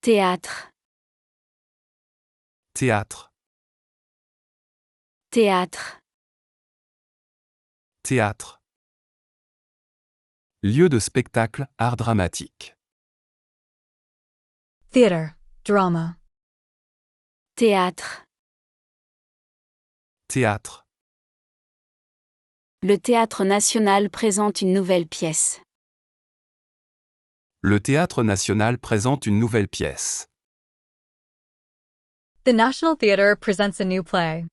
Théâtre. Théâtre. Théâtre. Théâtre. Lieu de spectacle, art dramatique. Theater, drama. Théâtre. Théâtre. Le Théâtre national présente une nouvelle pièce. Le Théâtre national présente une nouvelle pièce. The National Theatre presents a new play.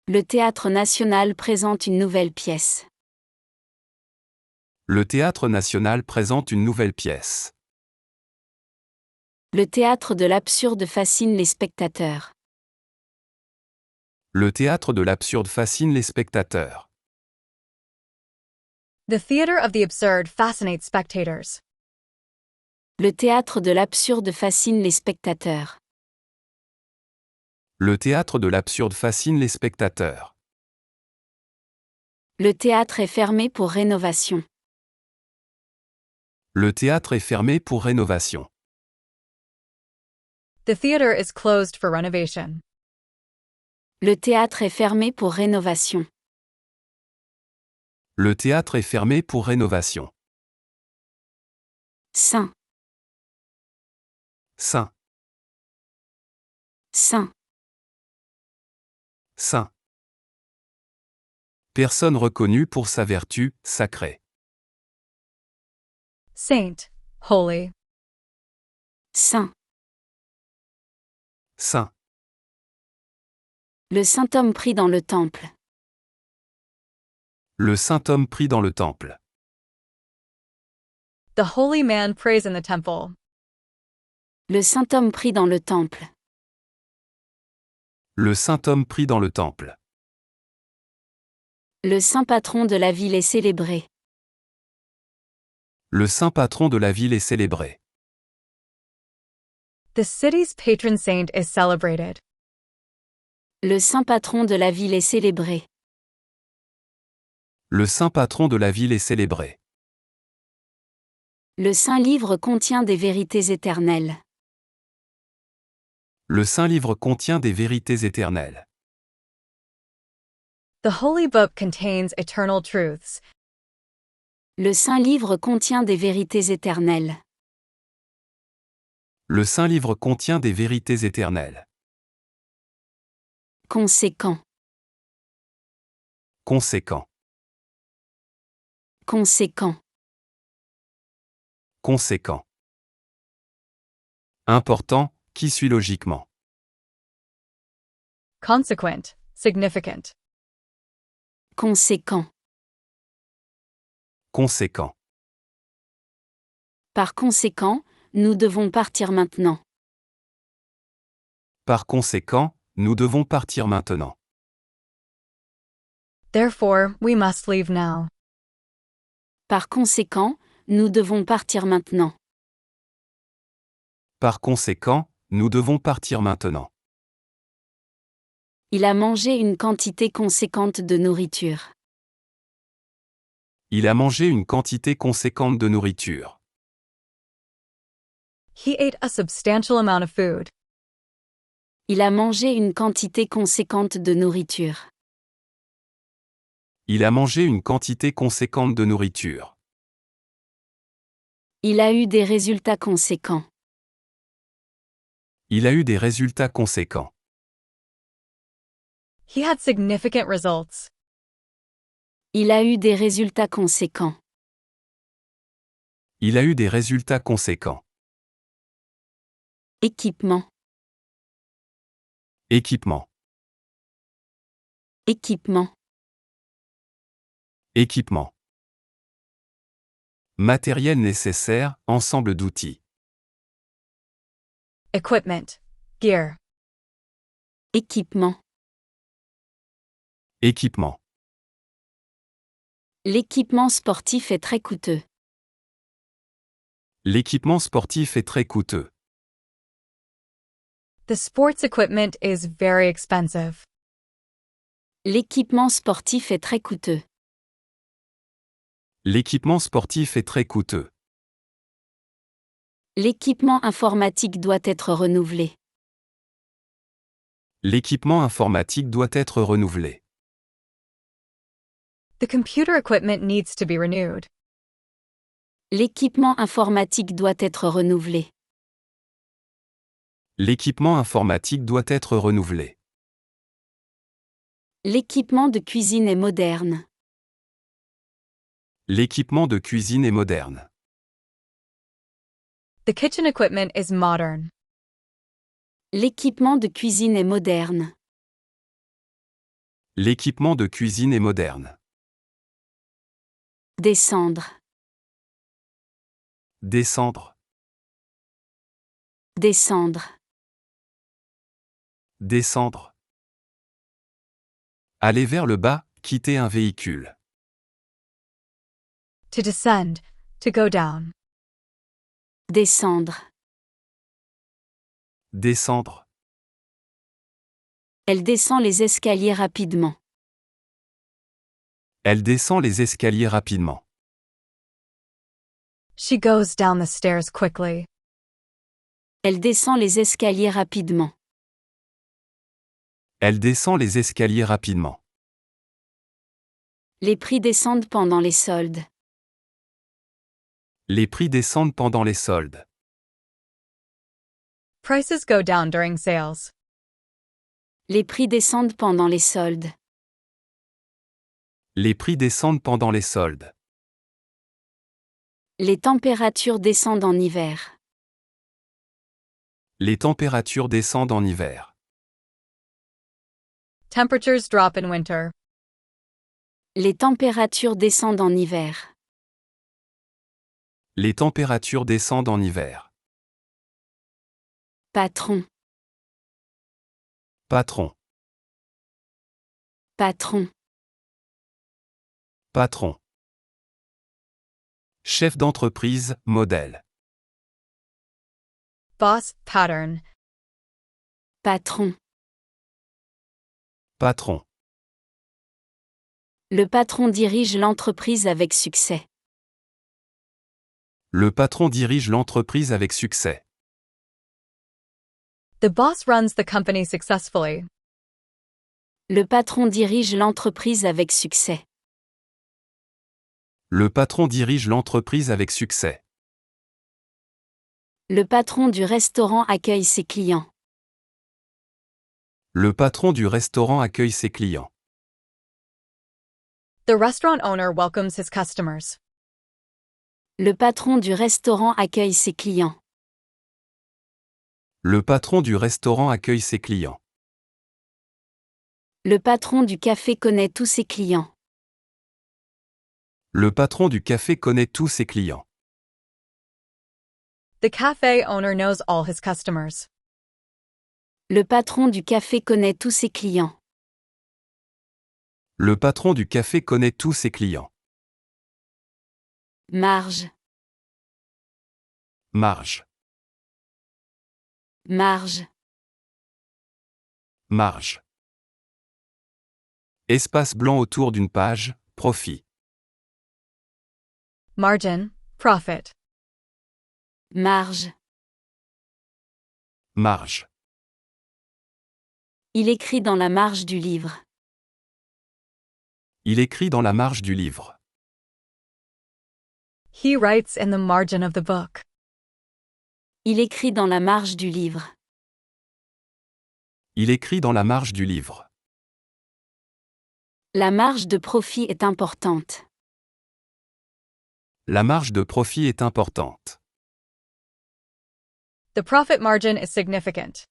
Le Théâtre national présente une nouvelle pièce. Le Théâtre national présente une nouvelle pièce. Le théâtre de l'absurde fascine les spectateurs. Le théâtre de l'absurde fascine les spectateurs. The theater of the absurd fascinates spectators. Le théâtre de l'absurde fascine les spectateurs. Le théâtre de l'absurde fascine les spectateurs. Le théâtre est fermé pour rénovation. Le théâtre est fermé pour rénovation. The theater is closed for renovation. Le théâtre est fermé pour rénovation. Le théâtre est fermé pour rénovation. Saint. Saint. Saint. Saint. Personne reconnue pour sa vertu, sacrée. Saint, holy. Saint. Saint. Le saint homme pris dans le temple. Le saint homme pris dans le temple. The holy man prays in the temple. Le saint homme pris dans le temple. Le saint homme pris dans le temple. Le saint patron de la ville est célébré. Le saint patron de la ville est célébré. The city's patron saint is celebrated. Le saint patron de la ville est célébré. Le saint patron de la ville est célébré. Le saint livre contient des vérités éternelles. Le saint livre contient des vérités éternelles. The holy book contains eternal truths. Le saint livre contient des vérités éternelles. Le saint livre contient des vérités éternelles. Conséquent. Conséquent. Conséquent. Conséquent. Important, qui suit logiquement. Consequent, significant. Conséquent. Conséquent. Par conséquent, nous devons partir maintenant. Par conséquent, nous devons partir maintenant. Therefore, we must leave now. Par conséquent, nous devons partir maintenant. Par conséquent, nous devons partir maintenant. Il a mangé une quantité conséquente de nourriture. Il a mangé une quantité conséquente de nourriture. He ate a substantial amount of food. Il a mangé une quantité conséquente de nourriture. Il a mangé une quantité conséquente de nourriture. Il a eu des résultats conséquents. Il a eu des résultats conséquents. He had significant results. Il a eu des résultats conséquents. Il a eu des résultats conséquents. Équipement. Équipement. Équipement. Équipement. Matériel nécessaire, ensemble d'outils. Equipment, gear. Équipement. Équipement. L'équipement sportif est très coûteux. L'équipement sportif est très coûteux. The sports equipment is very expensive. L'équipement sportif est très coûteux. L'équipement sportif est très coûteux. L'équipement informatique doit être renouvelé. L'équipement informatique doit être renouvelé. The computer equipment needs to be renewed. L'équipement informatique doit être renouvelé. L'équipement informatique doit être renouvelé. L'équipement de cuisine est moderne. L'équipement de cuisine est moderne. The kitchen equipment is modern. L'équipement de cuisine est moderne. L'équipement de cuisine est moderne. Descendre. Descendre. Descendre. Descendre. Aller vers le bas, quitter un véhicule. To descend, to go down. Descendre. Descendre. Elle descend les escaliers rapidement. Elle descend les escaliers rapidement. She goes down the stairs quickly. Elle descend les escaliers rapidement. Elle descend les escaliers rapidement. Les prix descendent pendant les soldes. Les prix descendent pendant les soldes. Prices go down during sales. Les prix descendent pendant les soldes. Les prix descendent pendant les soldes. Les températures descendent en hiver. Les températures descendent en hiver. Temperatures drop in winter. Les températures descendent en hiver. Les températures descendent en hiver. Patron. Patron. Patron. Patron. Chef d'entreprise, modèle. Boss, pattern. Patron. Patron. Le patron dirige l'entreprise avec succès. Le patron dirige l'entreprise avec succès. The boss runs the company successfully. Le patron dirige l'entreprise avec succès. Le patron dirige l'entreprise avec succès. Le patron du restaurant accueille ses clients. Le patron du restaurant accueille ses clients. The restaurant owner welcomes his customers. Le patron du restaurant accueille ses clients. Le patron du restaurant accueille ses clients. Le patron du café connaît tous ses clients. Le patron du café connaît tous ses clients. The cafe owner knows all his customers. Le patron du café connaît tous ses clients. Le patron du café connaît tous ses clients. Marge. Marge. Marge. Marge. Espace blanc autour d'une page, profit. Margin, profit. Marge. Marge. Il écrit dans la marge du livre. Il écrit dans la marge du livre. He writes in the margin of the book. Il écrit dans la marge du livre. Il écrit dans la marge du livre. La marge de profit est importante. La marge de profit est importante. The profit margin is significant.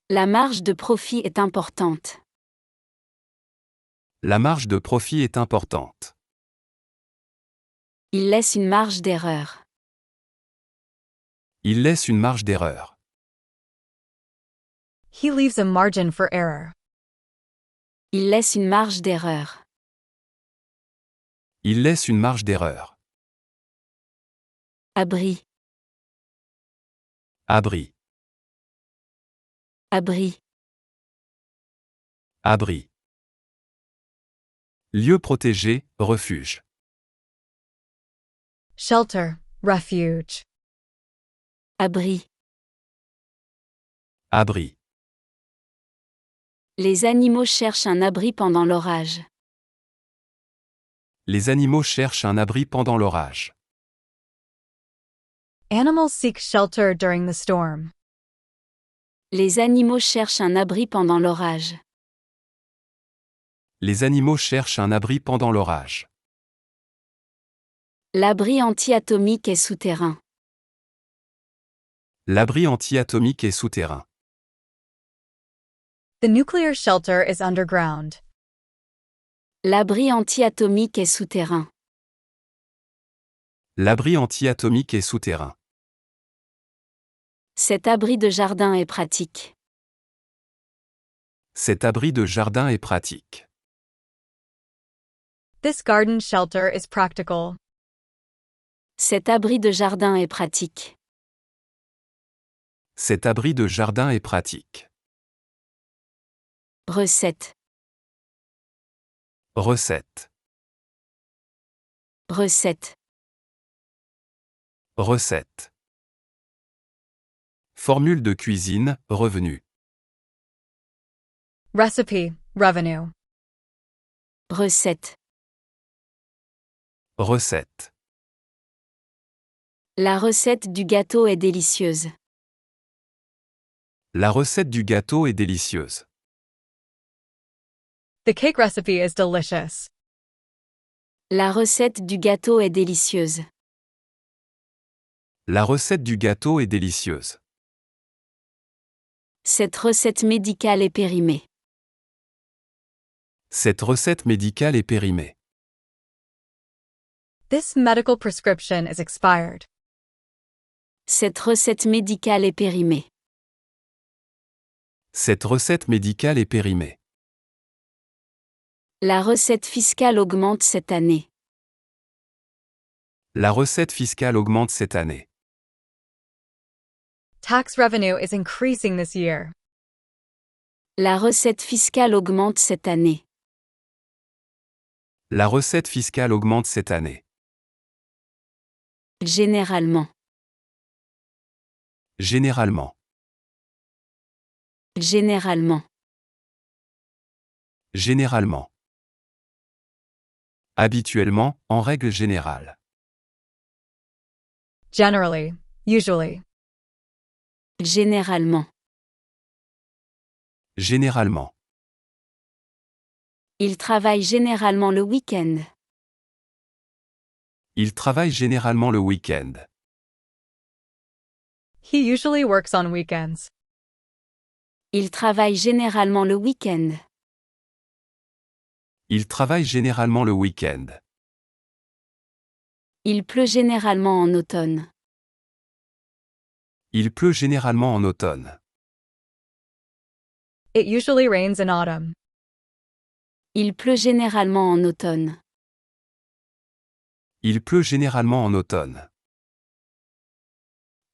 La marge de profit est importante. La marge de profit est importante. Il laisse une marge d'erreur. Il laisse une marge d'erreur. He leaves a margin for error. Il laisse une marge d'erreur. Il laisse une marge d'erreur. Abri. Abri. Abri. Abri. Lieu protégé, refuge. Shelter, refuge. Abri. Abri. Les animaux cherchent un abri pendant l'orage. Les animaux cherchent un abri pendant l'orage. Animals seek shelter during the storm. Les animaux cherchent un abri pendant l'orage. Les animaux cherchent un abri pendant l'orage. L'abri anti-atomique est souterrain. L'abri anti-atomique est souterrain. The nuclear shelter is underground. L'abri anti-atomique est souterrain. L'abri anti-atomique est souterrain. Cet abri de jardin est pratique. Cet abri de jardin est pratique. This garden shelter is practical. Cet abri de jardin est pratique. Cet abri de jardin est pratique. Recette. Recette. Recette. Recette. Formule de cuisine, revenu. Recipe, revenue. Recette. Recette. La recette du gâteau est délicieuse. La recette du gâteau est délicieuse. The cake recipe is delicious. La recette du gâteau est délicieuse. La recette du gâteau est délicieuse. Cette recette médicale est périmée. Cette recette médicale est périmée. This medical prescription is expired. Cette recette médicale est périmée. Cette recette médicale est périmée. La recette fiscale augmente cette année. La recette fiscale augmente cette année. Tax revenue is increasing this year. La recette fiscale augmente cette année. La recette fiscale augmente cette année. Généralement. Généralement. Généralement. Généralement. Habituellement, en règle générale. Generally, usually. Généralement. Généralement. Il travaille généralement le week-end. Il travaille généralement le week-end. He usually works on weekends. Il travaille généralement le week-end. Il travaille généralement le week-end. Il pleut généralement en automne. Il pleut généralement en automne. It usually rains in autumn. Il pleut généralement en automne. Il pleut généralement en automne.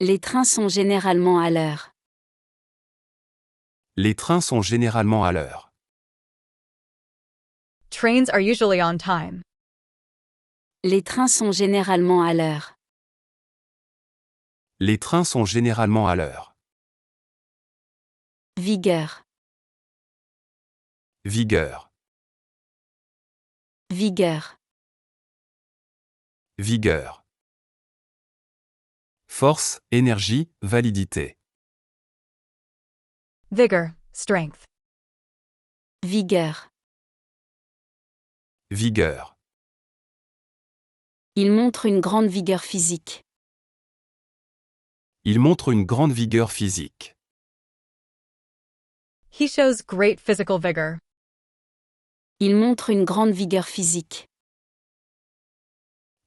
Les trains sont généralement à l'heure. Les trains sont généralement à l'heure. Trains are usually on time. Les trains sont généralement à l'heure. Les trains sont généralement à l'heure. Vigueur. Vigueur. Vigueur. Vigueur. Force, énergie, validité. Vigor, strength. Vigueur. Vigueur. Il montre une grande vigueur physique. Il montre une grande vigueur physique. He shows great physical vigor. Il montre une grande vigueur physique.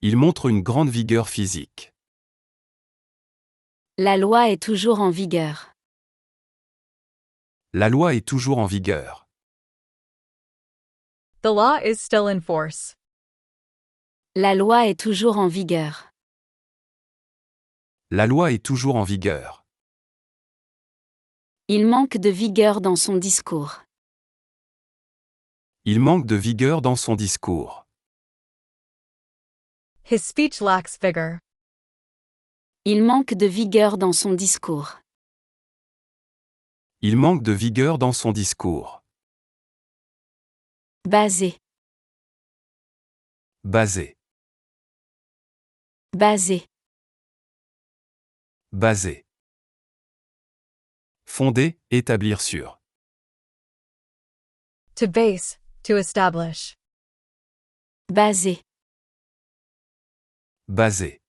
Il montre une grande vigueur physique. La loi est toujours en vigueur. La loi est toujours en vigueur. The law is still in force. La loi est toujours en vigueur. La loi est toujours en vigueur. Il manque de vigueur dans son discours. Il manque de vigueur dans son discours. His speech lacks vigor. Il manque de vigueur dans son discours. Il manque de vigueur dans son discours. Basé. Basé. Basé. Basé. Fonder, établir sur. To base, to establish. Basé. Basé.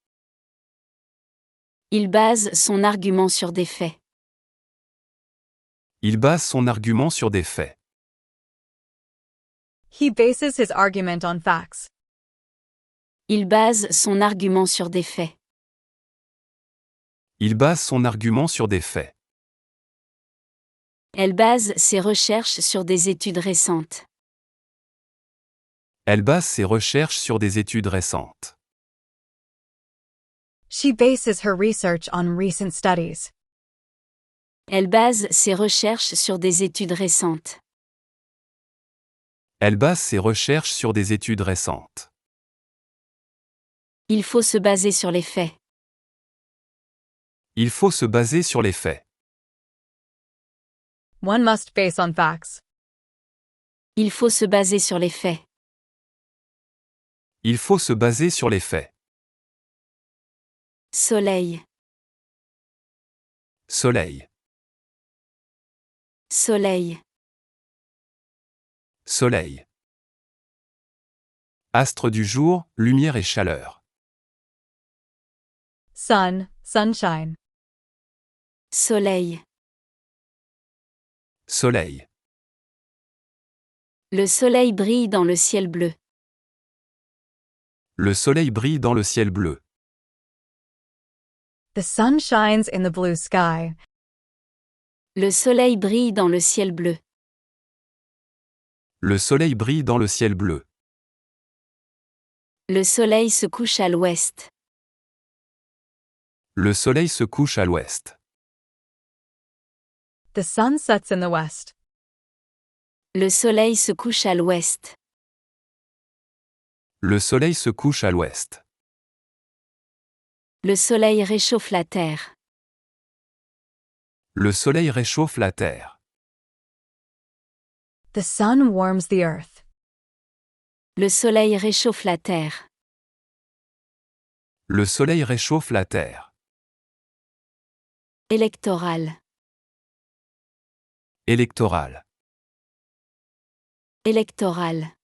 Il base son argument sur des faits. Il base son argument sur des faits. He bases his argument on facts. Il base son argument sur des faits. Il base son argument sur des faits. Elle base ses recherches sur des études récentes. Elle base ses recherches sur des études récentes. She bases her research on recent studies. Elle base ses recherches sur des études récentes. Elle base ses recherches sur des études récentes. Il faut se baser sur les faits. Il faut se baser sur les faits. One must base on facts. Il faut se baser sur les faits. Il faut se baser sur les faits. Soleil. Soleil. Soleil. Soleil. Astre du jour, lumière et chaleur. Sun, sunshine. Soleil. Soleil. Le soleil brille dans le ciel bleu. Le soleil brille dans le ciel bleu. The sun shines in the blue sky. Le soleil brille dans le ciel bleu. Le soleil brille dans le ciel bleu. Le soleil se couche à l'ouest. Le soleil se couche à l'ouest. The sun sets in the west. Le soleil se couche à l'ouest. Le soleil se couche à l'ouest. Le soleil réchauffe la terre. Le soleil réchauffe la terre. The sun warms the earth. Le soleil réchauffe la terre. Le soleil réchauffe la terre. Électoral. Électoral. Électoral.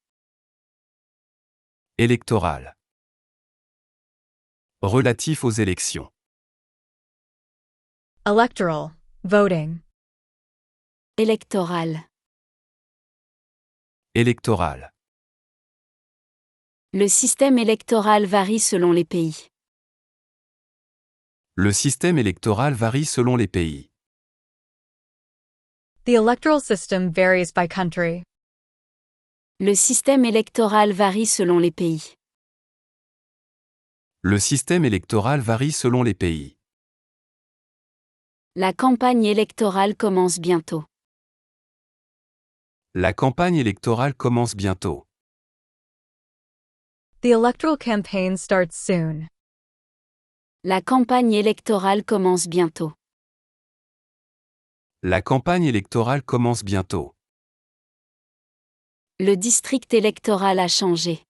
Électoral. Relatif aux élections. Electoral, voting. Électoral. Électoral. Le système électoral varie selon les pays. Le système électoral varie selon les pays. The electoral system varies by country. Le système électoral varie selon les pays. Le système électoral varie selon les pays. La campagne électorale commence bientôt. La campagne électorale commence bientôt. The electoral campaign starts soon. La campagne électorale commence bientôt. La campagne électorale commence bientôt. Le district électoral a changé.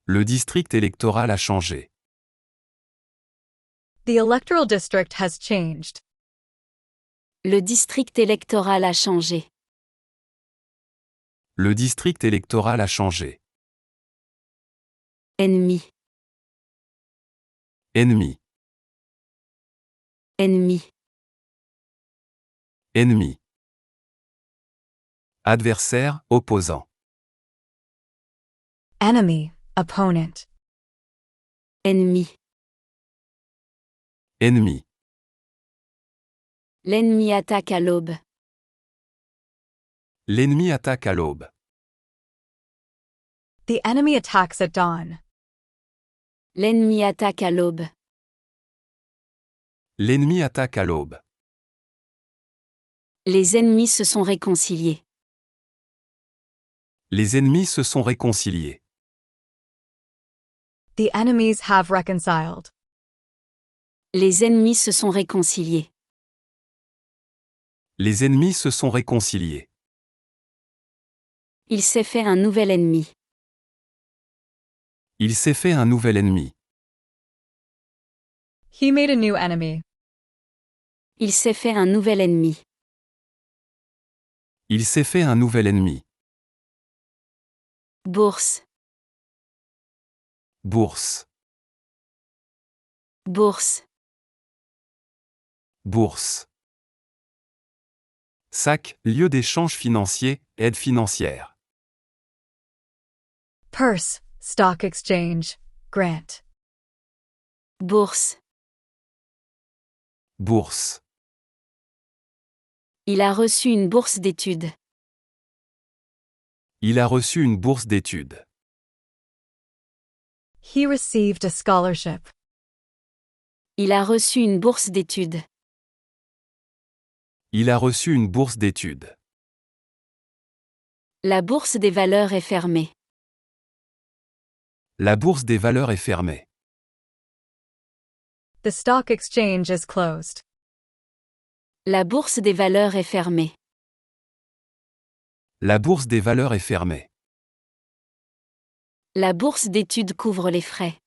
Le district électoral a changé. The electoral district has changed. Le district électoral a changé. Le district électoral a changé. Ennemi. Ennemi. Ennemi. Ennemi. Adversaire, opposant. Enemy, opponent. Ennemi. Ennemi. L'ennemi attaque à l'aube. L'ennemi attaque à l'aube. The enemy attacks at dawn. L'ennemi attaque à l'aube. L'ennemi attaque à l'aube. Les ennemis se sont réconciliés. Les ennemis se sont réconciliés. The enemies have reconciled. Les ennemis se sont réconciliés. Les ennemis se sont réconciliés. Il s'est fait un nouvel ennemi. Il s'est fait un nouvel ennemi. He made a new enemy. Il s'est fait un nouvel ennemi. Il s'est fait un nouvel ennemi. Bourse. Bourse. Bourse. Bourse. SAC, lieu d'échange financier, aide financière. Purse, stock exchange, grant. Bourse. Bourse. Il a reçu une bourse d'études. Il a reçu une bourse d'études. He received a scholarship. Il a reçu une bourse d'études. Il a reçu une bourse d'études. La bourse des valeurs est fermée. La bourse des valeurs est fermée. The stock exchange is closed. La bourse des valeurs est fermée. La bourse des valeurs est fermée. La bourse d'études couvre les frais.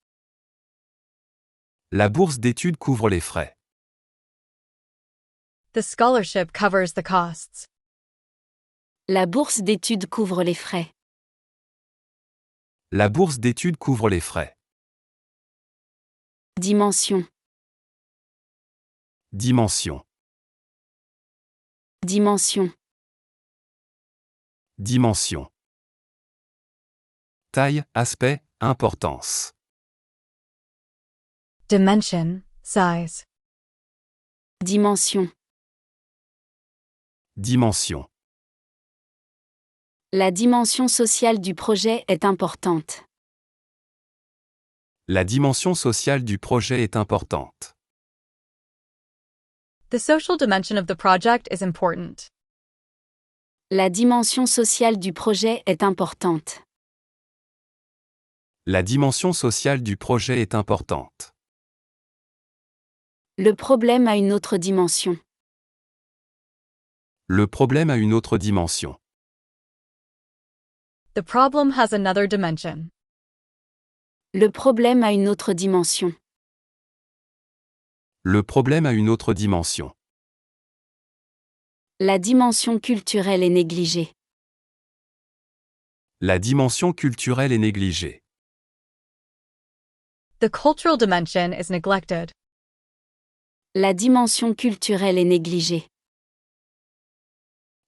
La bourse d'études couvre les frais. The scholarship covers the costs. La bourse d'études couvre les frais. La bourse d'études couvre les frais. Dimension. Dimension. Dimension. Dimension. Taille, aspect, importance. Dimension, size. Dimension. Dimension. La dimension sociale du projet est importante. La dimension sociale du projet est importante. The social dimension of the project is important. La dimension sociale du projet est importante. La dimension sociale du projet est importante. Le problème a une autre dimension. Le problème a une autre dimension. The problem has another dimension. Le problème a une autre dimension. Le problème a une autre dimension. La dimension culturelle est négligée. La dimension culturelle est négligée. The cultural dimension is neglected. La dimension culturelle est négligée.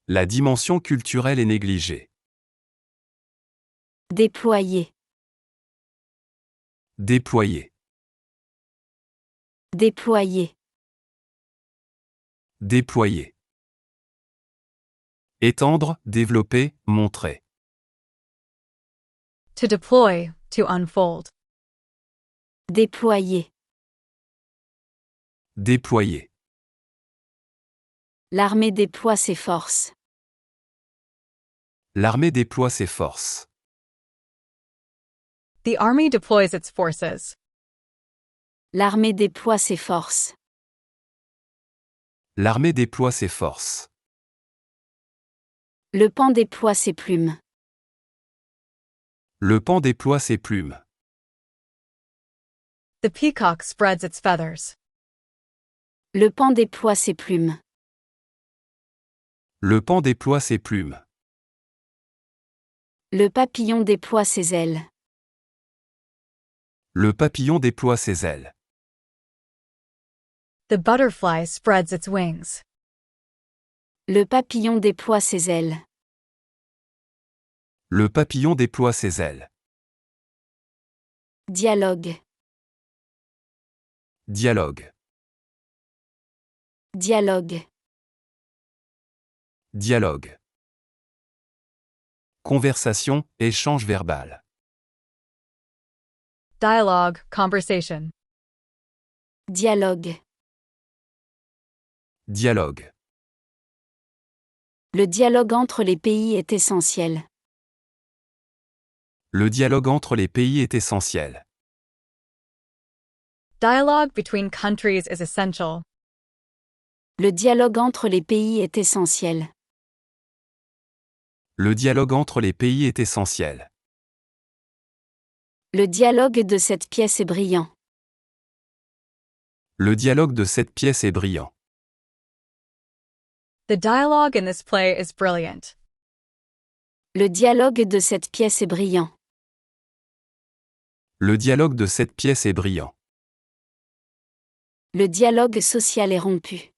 La dimension culturelle est négligée. Déployer. Déployer. Déployer. Déployer. Étendre, développer, montrer. To deploy, to unfold. Déployer. Déployer. L'armée déploie ses forces. L'armée déploie ses forces. The army deploys its forces. L'armée déploie ses forces. L'armée déploie ses forces. Le paon déploie ses plumes. Le paon déploie ses plumes. The peacock spreads its feathers. Le paon déploie ses plumes. Le paon déploie ses plumes. Le papillon déploie ses ailes. Le papillon déploie ses ailes. The butterfly spreads its wings. Le papillon déploie ses ailes. Le papillon déploie ses ailes. Dialogue. Dialogue. Dialogue. Dialogue. Conversation, échange verbal. Dialogue, conversation. Dialogue. Dialogue. Le dialogue entre les pays est essentiel. Le dialogue entre les pays est essentiel. Dialogue between countries is essential. Le dialogue entre les pays est essentiel. Le dialogue entre les pays est essentiel. Le dialogue de cette pièce est brillant. Le dialogue de cette pièce est brillant. The dialogue in this play is brilliant. Le dialogue de cette pièce est brillant. Le dialogue de cette pièce est brillant. Le dialogue social est rompu.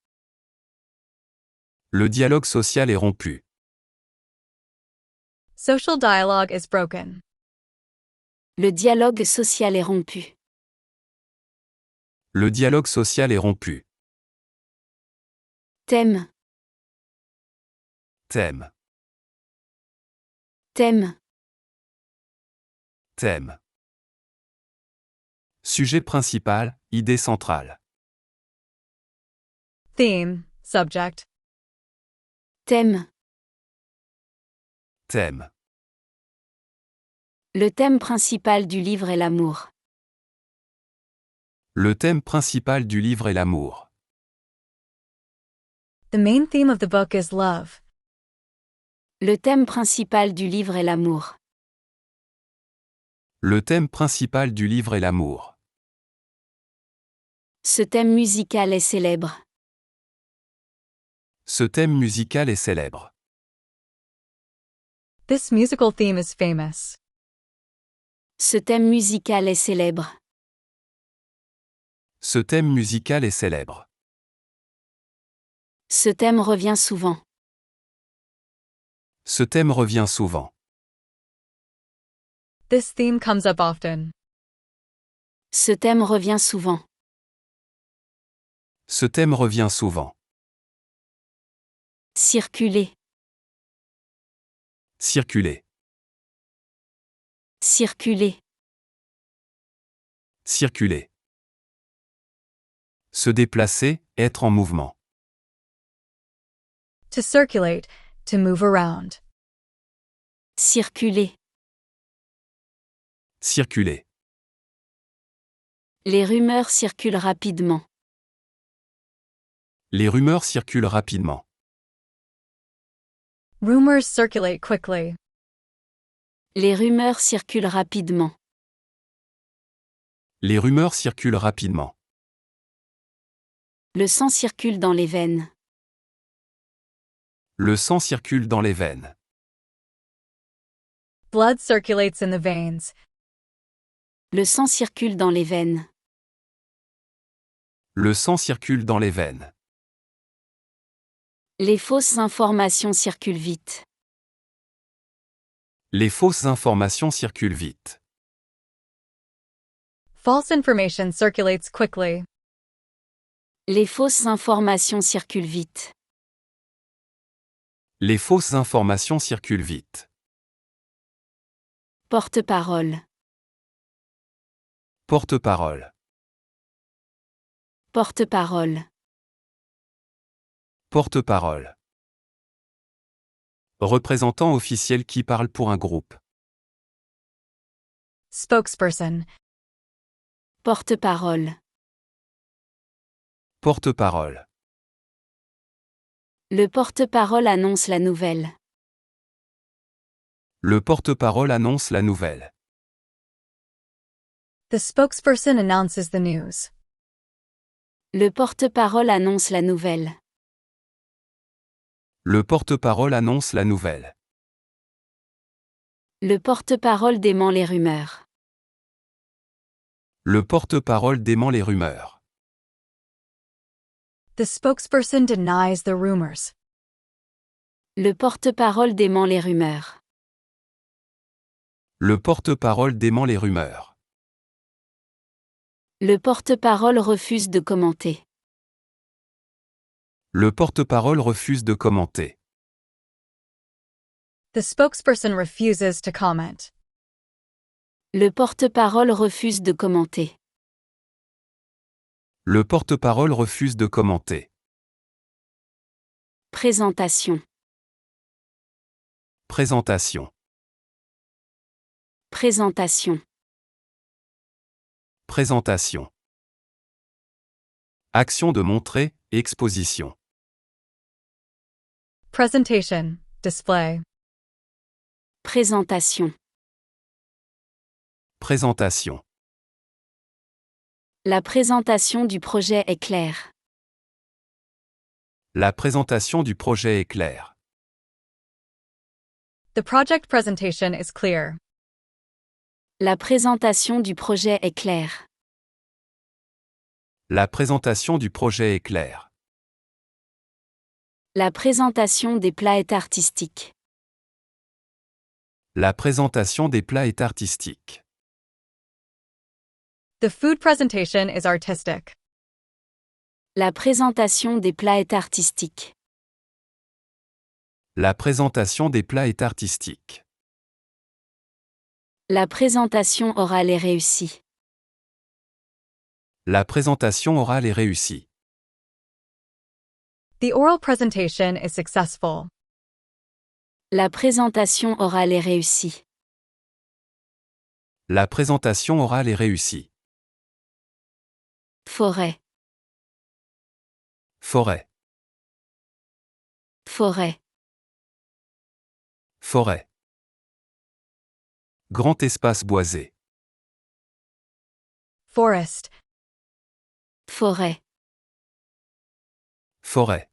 Le dialogue social est rompu. Social dialogue is broken. Le dialogue social est rompu. Le dialogue social est rompu. Thème, Thème. thème, Thème. Sujet principal, idée centrale. Theme, subject. thème. Thème. Le thème principal du livre est l'amour. Le thème principal du livre est l'amour. The main theme of the book is love. Le thème principal du livre est l'amour. Le thème principal du livre est l'amour. Ce thème musical est célèbre. Ce thème musical est célèbre. This musical theme is famous. Ce thème musical est célèbre. Ce thème musical est célèbre. Ce thème revient souvent. Ce thème revient souvent. This theme comes up often. Ce thème revient souvent. Ce thème revient souvent. Circuler, Circuler. circuler. Circuler. Se déplacer, être en mouvement. To circulate, to move around. Circuler. Circuler. Les rumeurs circulent rapidement. Les rumeurs circulent rapidement. Rumors circulate quickly. Les rumeurs circulent rapidement. Les rumeurs circulent rapidement. Le sang circule dans les veines. Le sang circule dans les veines. Blood circulates in the veins. Le sang circule dans les veines. Le sang circule dans les veines. Les fausses informations circulent vite. Les fausses informations circulent vite. False information circulates quickly. Les fausses informations circulent vite. Les fausses informations circulent vite. Porte-parole, Porte-parole. porte-parole. Porte-parole. Représentant officiel qui parle pour un groupe. Spokesperson. Porte-parole. Porte-parole. Le porte-parole annonce la nouvelle. Le porte-parole annonce la nouvelle. The spokesperson announces the news. Le porte-parole annonce la nouvelle. Le porte-parole annonce la nouvelle. Le porte-parole dément les rumeurs. Le porte-parole dément les rumeurs. The spokesperson denies the rumors. Le porte-parole dément les rumeurs. Le porte-parole dément les rumeurs. Le porte-parole refuse de commenter. Le porte-parole refuse de commenter. The spokesperson refuses to comment. Le porte-parole refuse de commenter. Le porte-parole refuse de commenter. Présentation. Présentation. Présentation. Présentation. Action de montrer, exposition. Presentation, display. Présentation. Présentation. La présentation du projet est claire. La présentation du projet est claire. The project presentation is clear. La présentation du projet est claire. La présentation du projet est claire. La présentation des plats est artistique. La présentation des plats est artistique. The food presentation is artistic. La présentation des plats est artistique. La présentation des plats est artistique. La présentation orale est réussie. La présentation orale est réussie. The oral presentation is successful. La présentation orale est réussie. La présentation orale est réussie. Forêt. Forêt. Forêt. Forêt. Grand espace boisé. Forest. Forêt. Forêt.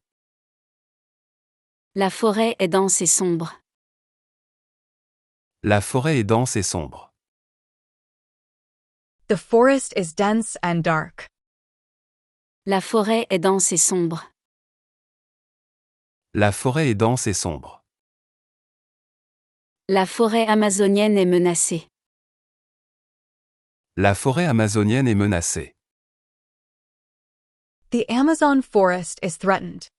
La forêt est dense et sombre. La forêt est dense et sombre. The forest is dense and dark. La forêt est dense et sombre. La forêt est dense et sombre. La forêt amazonienne est menacée. La forêt amazonienne est menacée. The Amazon forest is threatened.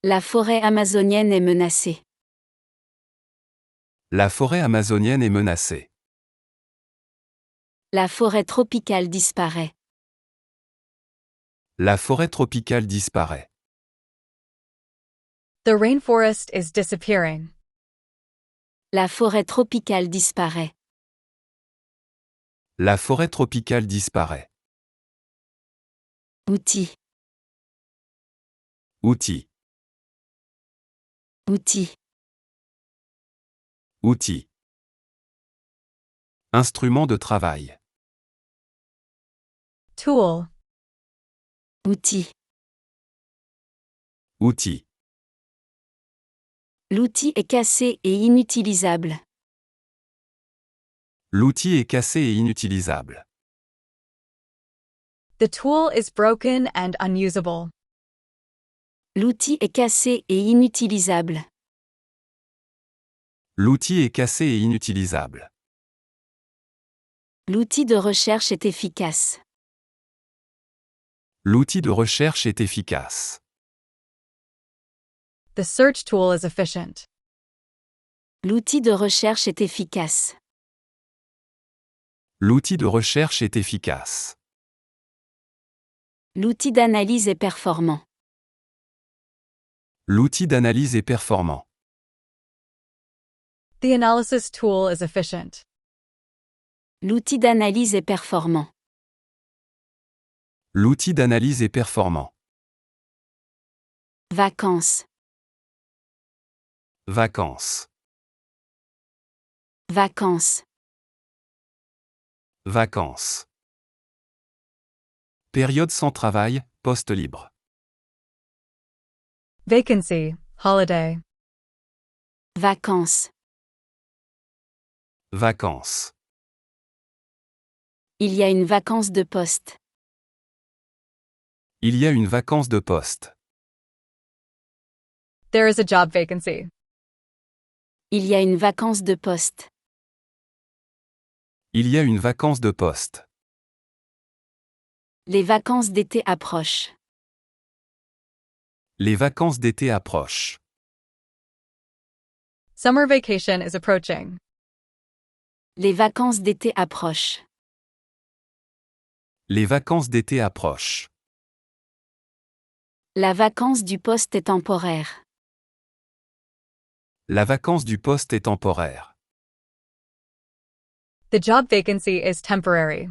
La forêt amazonienne est menacée. La forêt amazonienne est menacée. La forêt tropicale disparaît. La forêt tropicale disparaît. The rainforest is disappearing. La forêt tropicale disparaît. La forêt tropicale disparaît. Outil. Outil. Outil. Outil. Instrument de travail. Tool. Outil. Outil. L'outil est cassé et inutilisable. L'outil est cassé et inutilisable. The tool is broken and unusable. L'outil est cassé et inutilisable. L'outil est cassé et inutilisable. L'outil de recherche est efficace. L'outil de recherche est efficace. The search tool is efficient. L'outil de recherche est efficace. L'outil de recherche est efficace. L'outil d'analyse est performant. L'outil d'analyse est performant. The analysis tool is efficient. L'outil d'analyse est performant. L'outil d'analyse est performant. Vacances. Vacances. Vacances. Vacances. Période sans travail, poste libre. Vacancy, holiday. Vacances. Vacances. Il y a une vacance de poste. Il y a une vacance de poste. There is a job vacancy. Il y a une vacance de poste. Il y a une vacance de poste. Les vacances d'été approchent. Les vacances d'été approchent. Summer vacation is approaching. Les vacances d'été approchent. Les vacances d'été approchent. La vacance du poste est temporaire. La vacance du poste est temporaire. The job vacancy is temporary.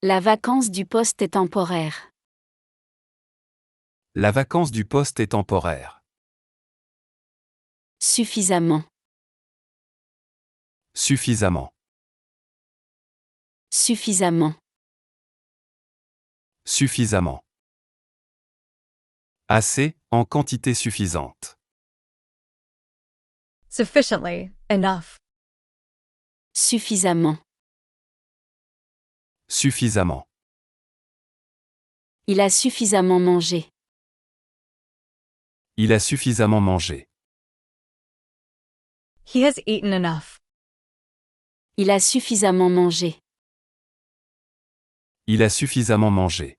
La vacance du poste est temporaire. La vacance du poste est temporaire. Suffisamment. Suffisamment. Suffisamment. Suffisamment. Assez, en quantité suffisante. Sufficiently, enough. Suffisamment. Suffisamment. Il a suffisamment mangé. Il a suffisamment mangé. He has eaten enough. Il a suffisamment mangé. Il a suffisamment mangé.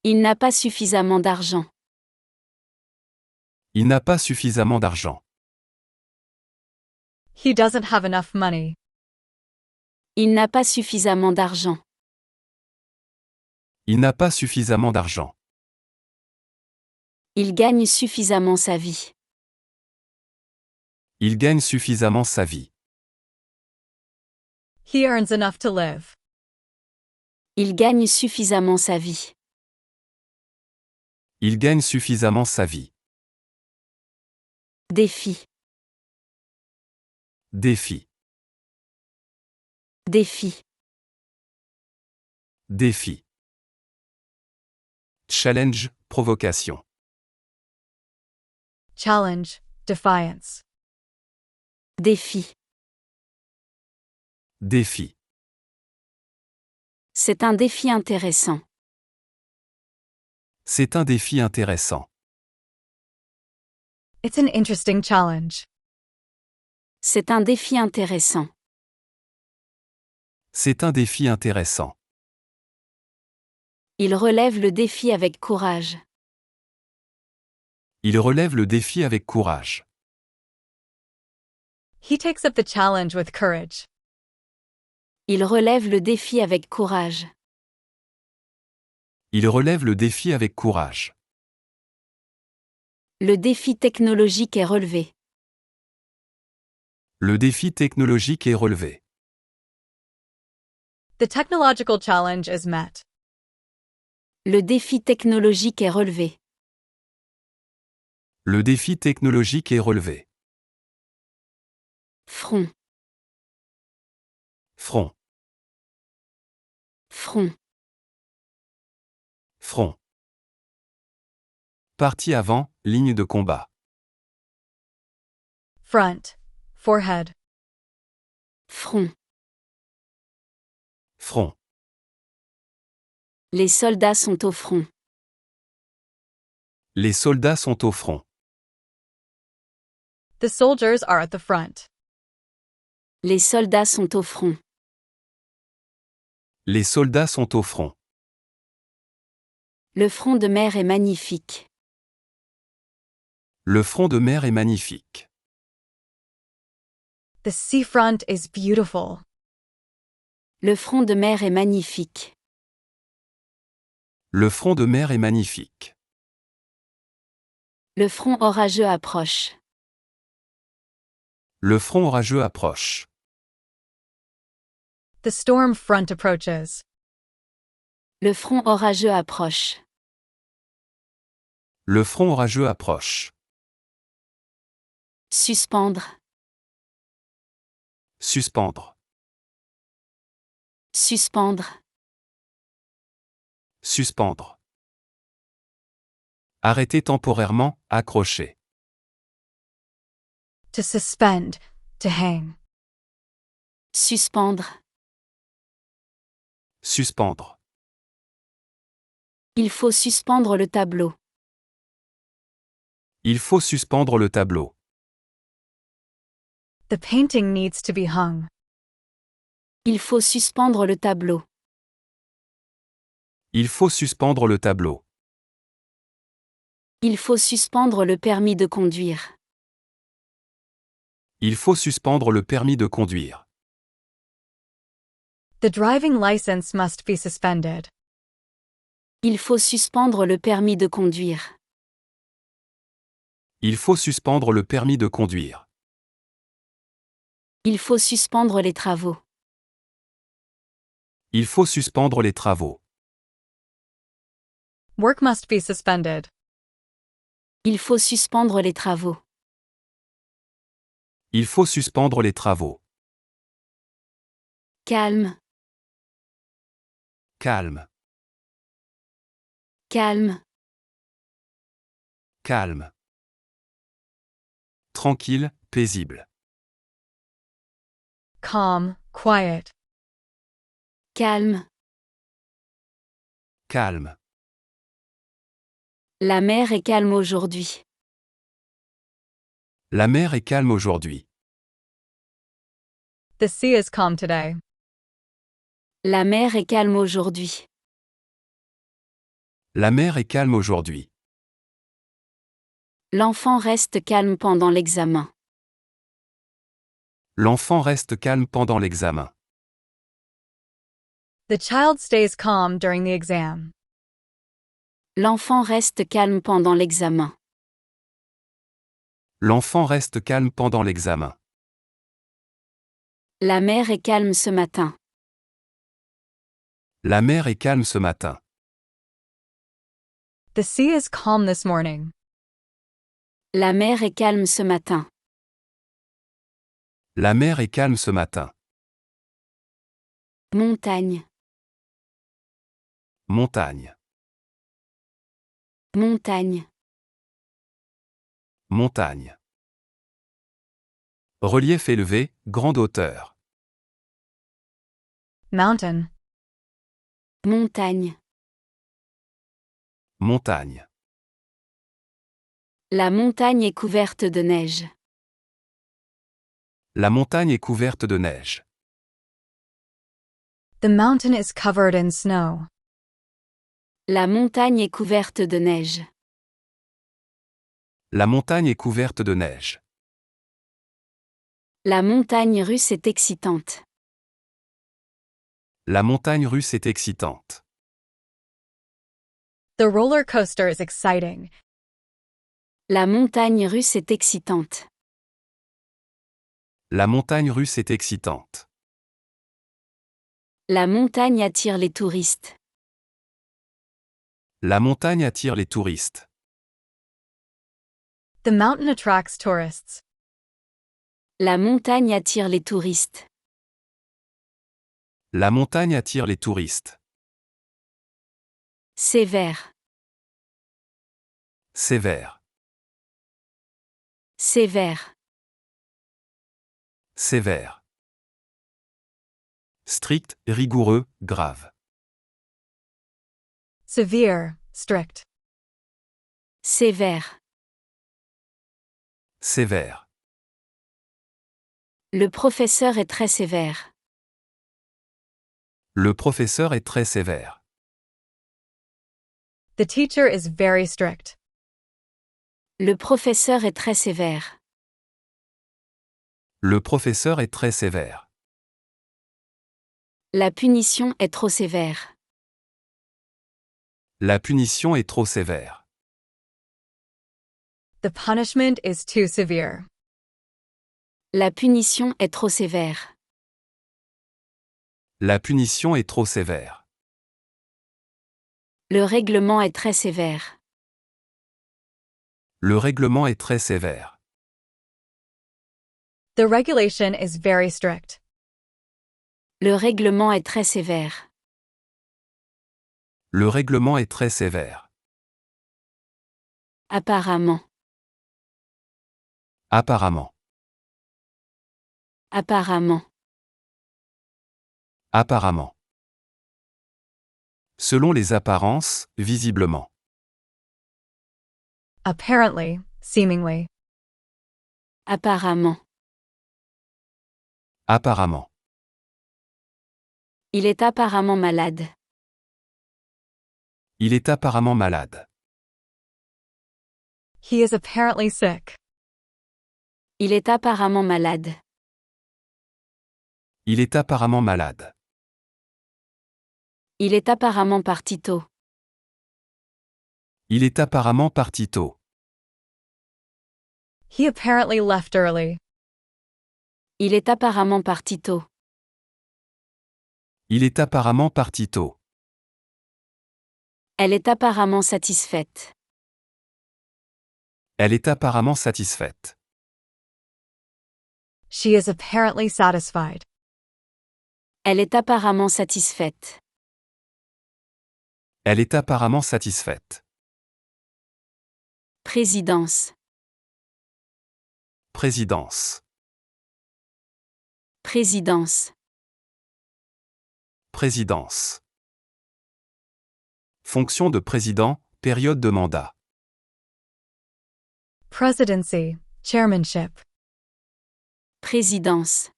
Il n'a pas suffisamment d'argent. Il n'a pas suffisamment d'argent. He doesn't have enough money. Il n'a pas suffisamment d'argent. Il n'a pas suffisamment d'argent. Il gagne suffisamment sa vie. Il gagne suffisamment sa vie. He earns enough to live. Il gagne suffisamment sa vie. Il gagne suffisamment sa vie. Défi. Défi. Défi. Défi. Challenge, provocation. Challenge, defiance. Défi. Défi. C'est un défi intéressant. C'est un défi intéressant. It's an interesting challenge. C'est un défi intéressant. C'est un défi intéressant. Il relève le défi avec courage. Il relève le défi avec courage. He takes up the challenge with courage. Il relève le défi avec courage. Il relève le défi avec courage. Le défi technologique est relevé. Le défi technologique est relevé. The technological challenge is met. Le défi technologique est relevé. Le défi technologique est relevé. Front. Front. Front. Front. Partie avant, ligne de combat. Front. Forehead. Front. Front. Les soldats sont au front. Les soldats sont au front. The soldiers are at the front. Les soldats sont au front. Les soldats sont au front. Le front de mer est magnifique. Le front de mer est magnifique. The seafront is beautiful. Le front de mer est magnifique. Le front de mer est magnifique. Le front orageux approche. Le front orageux approche. The storm front approaches. Le front orageux approche. Le front orageux approche. Suspendre. Suspendre. Suspendre. Suspendre. Arrêter temporairement, accrocher. To suspend. To hang. Suspendre. Suspendre. Il faut suspendre le tableau. Il faut suspendre le tableau. The painting needs to be hung. Il faut suspendre le tableau. Il faut suspendre le tableau. Il faut suspendre le permis de conduire. Il faut suspendre le permis de conduire. The driving license must be suspended. Il faut suspendre le permis de conduire. Il faut suspendre le permis de conduire. Il faut suspendre les travaux. Il faut suspendre les travaux. Work must be suspended. Il faut suspendre les travaux. Il faut suspendre les travaux. Calme, Calme, calme, calme. Tranquille, paisible. Calm, quiet. calme. Calme. La mer est calme aujourd'hui. La mer est calme aujourd'hui. The sea is calm today. La mer est calme aujourd'hui. La mer est calme aujourd'hui. L'enfant reste calme pendant l'examen. L'enfant reste calme pendant l'examen. The child stays calm during the exam. L'enfant reste calme pendant l'examen. L'enfant reste calme pendant l'examen. La mer est calme ce matin. La mer est calme ce matin. The sea is calm this morning. La mer est calme ce matin. La mer est calme ce matin. Montagne, Montagne. montagne. Montagne. Relief élevé, grande hauteur. Mountain. Montagne. Montagne. La montagne est couverte de neige. La montagne est couverte de neige. The mountain is covered in snow. La montagne est couverte de neige. La montagne est couverte de neige. La montagne russe est excitante. La montagne russe est excitante. The roller coaster is exciting. La montagne russe est excitante. La montagne russe est excitante. La montagne attire les touristes. La montagne attire les touristes. The mountain attracts tourists. La montagne attire les touristes. La montagne attire les touristes. Sévère, Sévère. sévère. Sévère. Strict, rigoureux, grave. Severe, strict. Sévère. Sévère. Le professeur est très sévère. Le professeur est très sévère. The teacher is very strict. Le professeur est très sévère. Le professeur est très sévère. La punition est trop sévère. La punition est trop sévère. The punishment is too severe. La punition est trop sévère. La punition est trop sévère. Le règlement est très sévère. Le règlement est très sévère. The regulation is very strict. Le règlement est très sévère. Le règlement est très sévère. Apparemment. Apparemment. Apparemment. Apparemment. Selon les apparences, visiblement. Apparently, seemingly. Apparemment. Apparemment. Il est apparemment malade. Il est apparemment malade. He is apparently sick. Il est apparemment malade. Il est apparemment malade. Il est apparemment parti tôt. Il est apparemment parti tôt. He apparently left early. Il est apparemment parti tôt. Il est apparemment parti tôt. Elle est apparemment satisfaite. Elle est apparemment satisfaite. She is apparently satisfied. Elle est apparemment satisfaite. Elle est apparemment satisfaite. Présidence. Présidence. Présidence. Présidence. Fonction de président, période de mandat. Presidency, chairmanship. Présidence.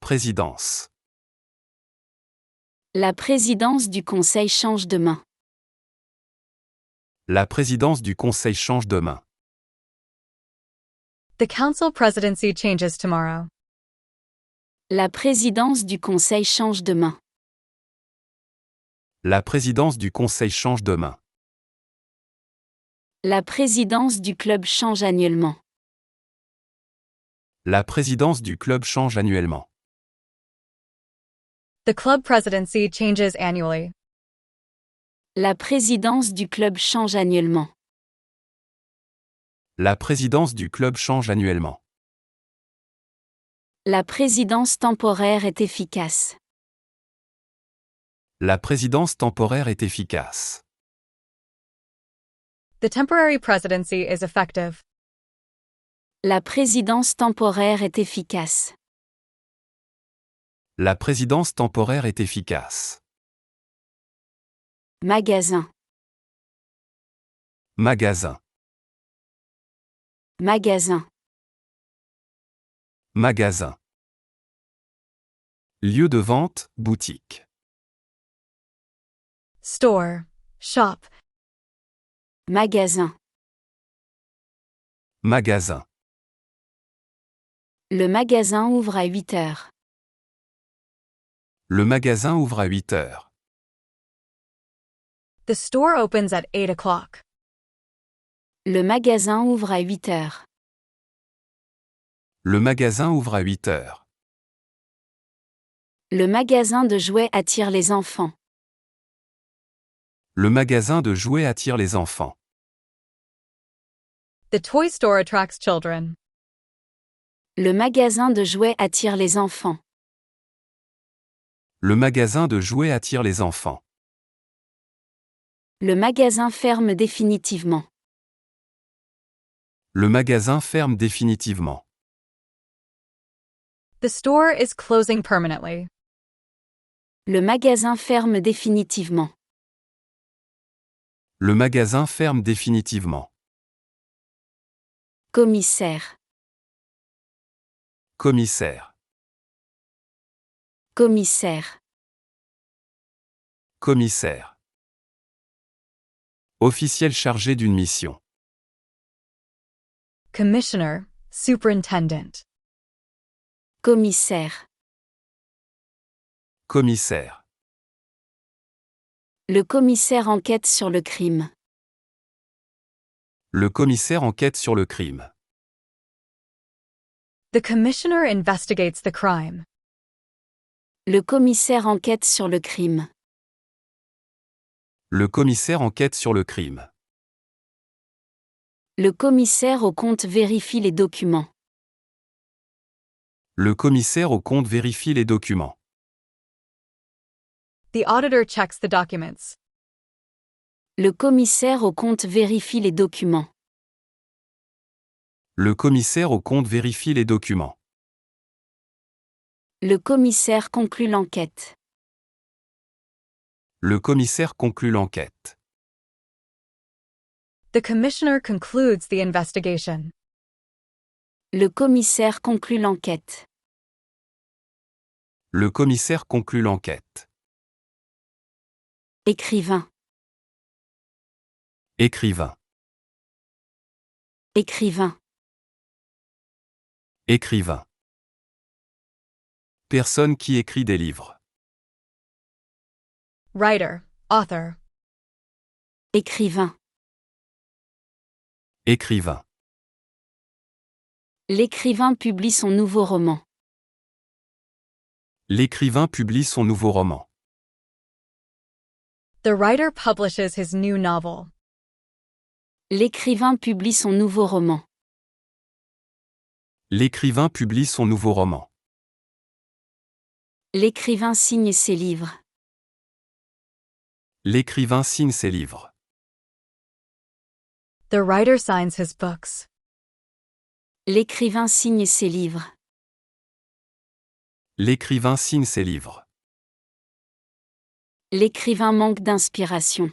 Présidence. La présidence du Conseil change de main. La présidence du Conseil change de main. The council presidency changes tomorrow. La présidence du Conseil change de main. La présidence du Conseil change de main. La présidence du club change annuellement. La présidence du club change annuellement. The club presidency changes annually. La présidence du club change annuellement. La présidence du club change annuellement. La présidence temporaire est efficace. La présidence temporaire est efficace. The temporary presidency is effective. La présidence temporaire est efficace. La présidence temporaire est efficace. Magasin. Magasin. Magasin. Magasin. Lieu de vente, boutique. Store, shop. Magasin. Magasin. Le magasin ouvre à 8 heures. Le magasin ouvre à 8 heures. The store opens at 8 o'clock. Le magasin ouvre à 8 heures. Le magasin ouvre à 8 heures. Le magasin de jouets attire les enfants. Le magasin de jouets attire les enfants. The toy store attracts children. Le magasin de jouets attire les enfants. Le magasin de jouets attire les enfants. Le magasin ferme définitivement. Le magasin ferme définitivement. The store is closing permanently. Le magasin ferme définitivement. Le magasin ferme définitivement. Commissaire. Commissaire. Commissaire. Commissaire. Officiel chargé d'une mission. Commissioner, superintendent. Commissaire. Commissaire. Le commissaire enquête sur le crime. Le commissaire enquête sur le crime. The commissioner investigates the crime. Le commissaire enquête sur le crime. Le commissaire enquête sur le crime. Le commissaire au compte vérifie les documents. Le commissaire au compte vérifie les documents. The auditor checks the documents. Le commissaire au compte vérifie les documents. Le commissaire au compte vérifie les documents. Le commissaire conclut l'enquête. Le commissaire conclut l'enquête. The commissioner concludes the investigation. Le commissaire conclut l'enquête. Le commissaire conclut l'enquête. Écrivain. Écrivain. Écrivain. Écrivain. Personne qui écrit des livres. Writer, author. Écrivain. Écrivain. L'écrivain publie son nouveau roman. L'écrivain publie son nouveau roman. The writer publishes his new novel. L'écrivain publie son nouveau roman. L'écrivain publie son nouveau roman. L'écrivain signe ses livres. L'écrivain signe ses livres. The writer signs his books. L'écrivain signe ses livres. L'écrivain signe ses livres. L'écrivain manque d'inspiration.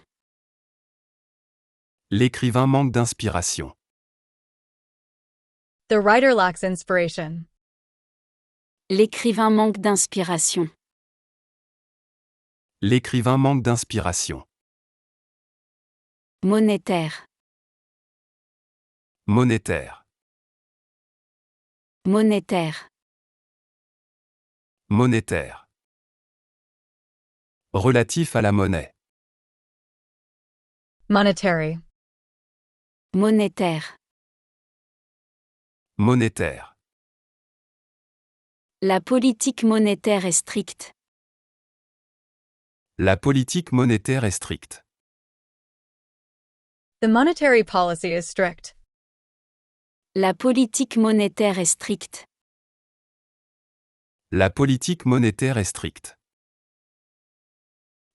L'écrivain manque d'inspiration. The writer lacks inspiration. L'écrivain manque d'inspiration. L'écrivain manque d'inspiration. Monétaire. Monétaire. Monétaire. Monétaire. Relatif à la monnaie. Monetary. Monétaire. Monétaire. La politique monétaire est stricte. La politique monétaire est stricte. The monetary policy is strict. La politique monétaire est stricte. La politique monétaire est stricte.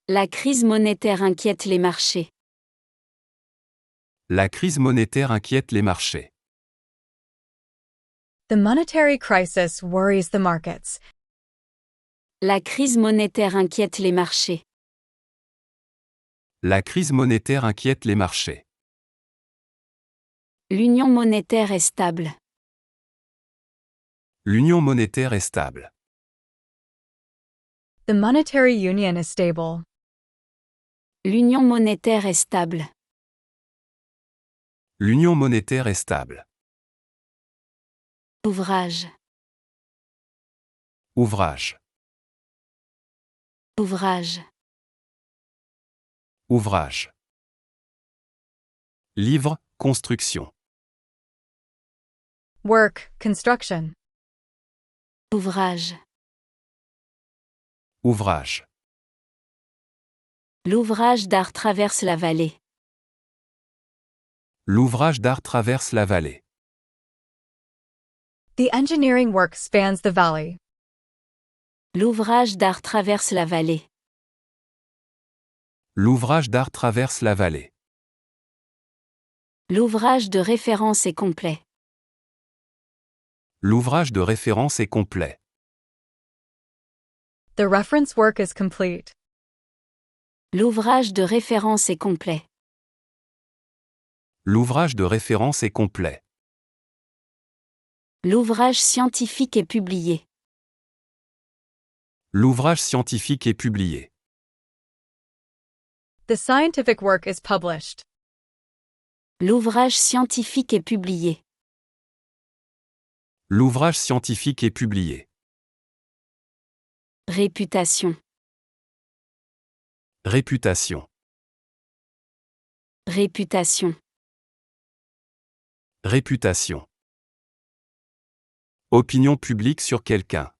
La crise monétaire inquiète les marchés. La crise monétaire inquiète les marchés. The monetary crisis worries the markets. La crise monétaire inquiète les marchés. La crise monétaire inquiète les marchés. L'union monétaire est stable. L'union monétaire est stable. The monetary union is stable. L'union monétaire est stable. L'union monétaire est stable. Ouvrage. Ouvrage. Ouvrage. Ouvrage. Livre, construction. Work, construction. Ouvrage. Ouvrage. L'ouvrage d'art traverse la vallée. L'ouvrage d'art traverse la vallée. The engineering work spans the valley. L'ouvrage d'art traverse la vallée. L'ouvrage d'art traverse la vallée. L'ouvrage de référence est complet. L'ouvrage de référence est complet. The reference work is complete. L'ouvrage de référence est complet. L'ouvrage de référence est complet. L'ouvrage scientifique est publié. L'ouvrage scientifique est publié. The scientific work is published. L'ouvrage scientifique est publié. L'ouvrage scientifique est publié. Réputation. Réputation. Réputation. Réputation. Opinion publique sur quelqu'un.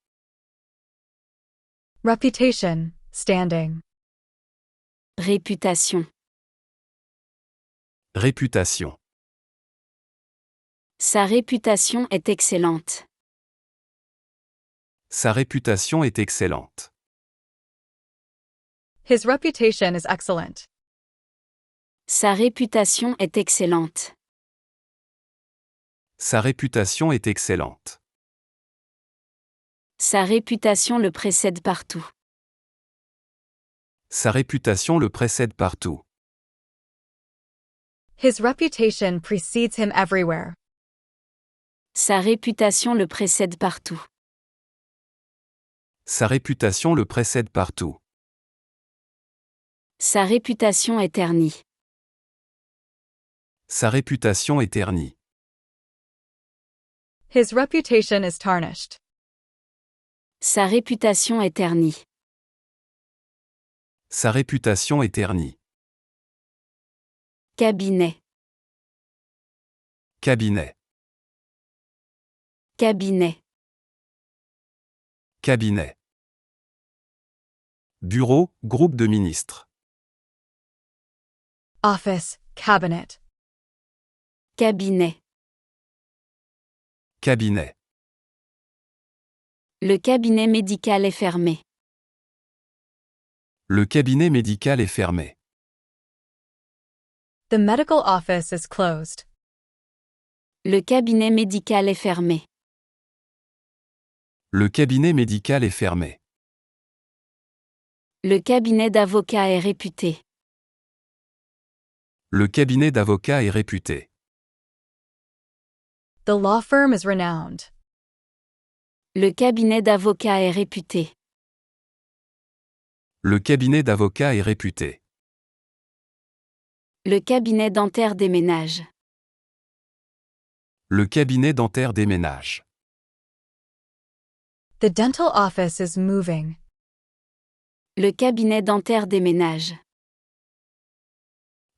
Reputation, standing. Réputation. Réputation. Sa réputation est excellente. Sa réputation est excellente. His reputation is excellent. Sa réputation est excellente. Sa réputation est excellente. Sa réputation le précède partout. Sa réputation le précède partout. His reputation precedes him everywhere. Sa réputation le précède partout. Sa réputation le précède partout. Sa réputation est ternie. Sa réputation est ternie. His reputation is tarnished. Sa réputation est ternie. Sa réputation est ternie. Cabinet. Cabinet. Cabinet. Cabinet. Bureau, groupe de ministres. Office, cabinet. Cabinet. Cabinet. Le cabinet médical est fermé. Le cabinet médical est fermé. The medical office is closed. Le cabinet médical est fermé. Le cabinet médical est fermé. Le cabinet d'avocat est réputé. Le cabinet d'avocat est réputé. The law firm is renowned. Le cabinet d'avocat est réputé. Le cabinet d'avocat est réputé. Le cabinet dentaire déménage. Le cabinet dentaire déménage. The dental office is moving. Le cabinet dentaire déménage.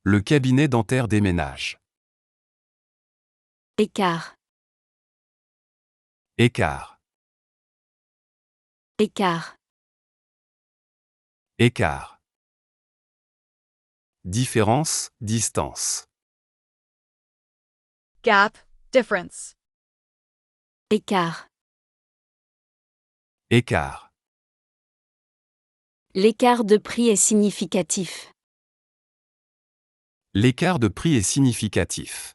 Le cabinet dentaire déménage. Écart. Écart. Écart. Écart. Différence, distance. Gap, difference. Écart. Écart. L'écart de prix est significatif. L'écart de prix est significatif.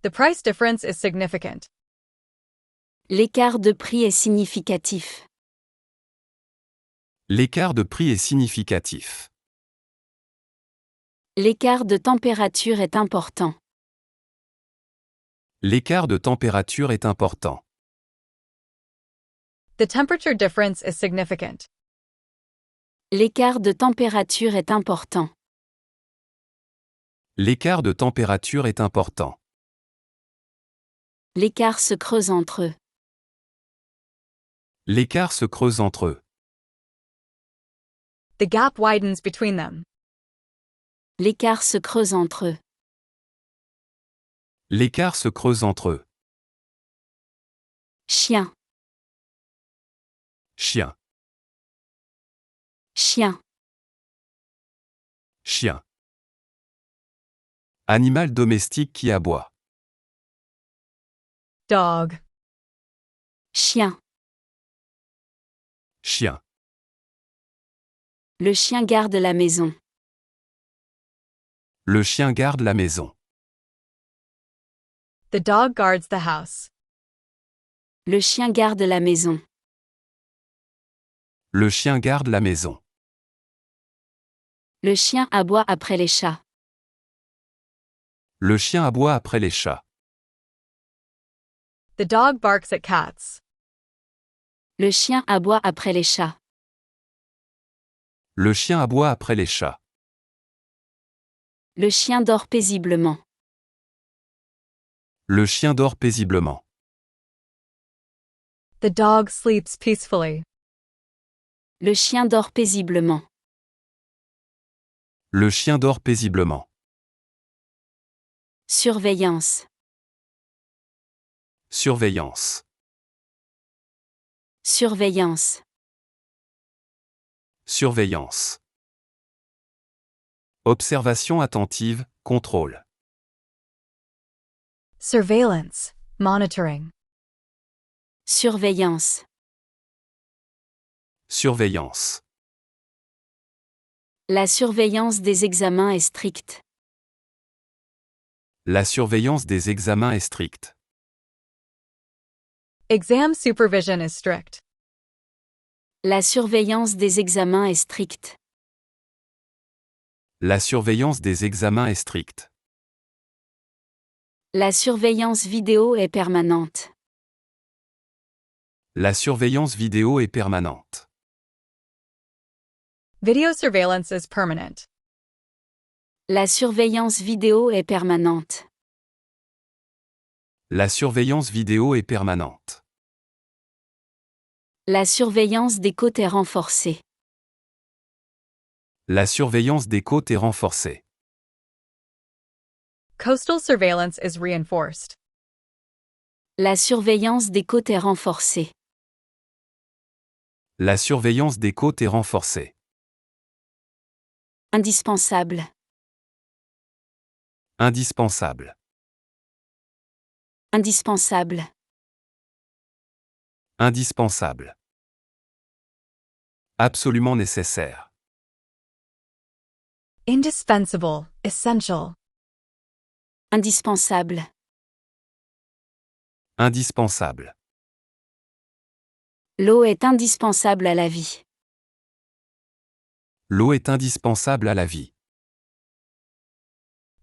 The price difference is significant. L'écart de prix est significatif. L'écart de prix est significatif. L'écart de température est important. L'écart de température est important. The temperature difference is significant. L'écart de température est important. L'écart de température est important. L'écart se creuse entre eux. L'écart se creuse entre eux. The gap widens between them. L'écart se creuse entre eux. L'écart se creuse entre eux. Chien. Chien. Chien. Chien. Animal domestique qui aboie. Dog. Chien. Chien. Le chien garde la maison. Le chien garde la maison. The dog guards the house. Le chien garde la maison. Le chien garde la maison. Le chien aboie après les chats. Le chien aboie après les chats. The dog barks at cats. Le chien aboie après les chats. Le chien aboie après les chats. Le chien dort paisiblement. Le chien dort paisiblement. The dog sleeps peacefully. Le chien dort paisiblement. Le chien dort paisiblement. Surveillance. Surveillance. Surveillance. Surveillance. Observation attentive, contrôle. Surveillance, monitoring. Surveillance. Surveillance. La surveillance des examens est stricte. La surveillance des examens est stricte. Exam supervision is strict. La surveillance des examens est stricte. La surveillance des examens est stricte. La surveillance vidéo est permanente. La surveillance vidéo est permanente. Video surveillance is permanent. La surveillance vidéo est permanente. La surveillance vidéo est permanente. La surveillance des côtes est renforcée. La surveillance des côtes est renforcée. Coastal surveillance is reinforced. La surveillance des côtes est renforcée. La surveillance des côtes est renforcée. Indispensable. Indispensable. Indispensable. Indispensable. Absolument nécessaire. Indispensable, essential. Indispensable. Indispensable. L'eau est indispensable à la vie. L'eau est indispensable à la vie.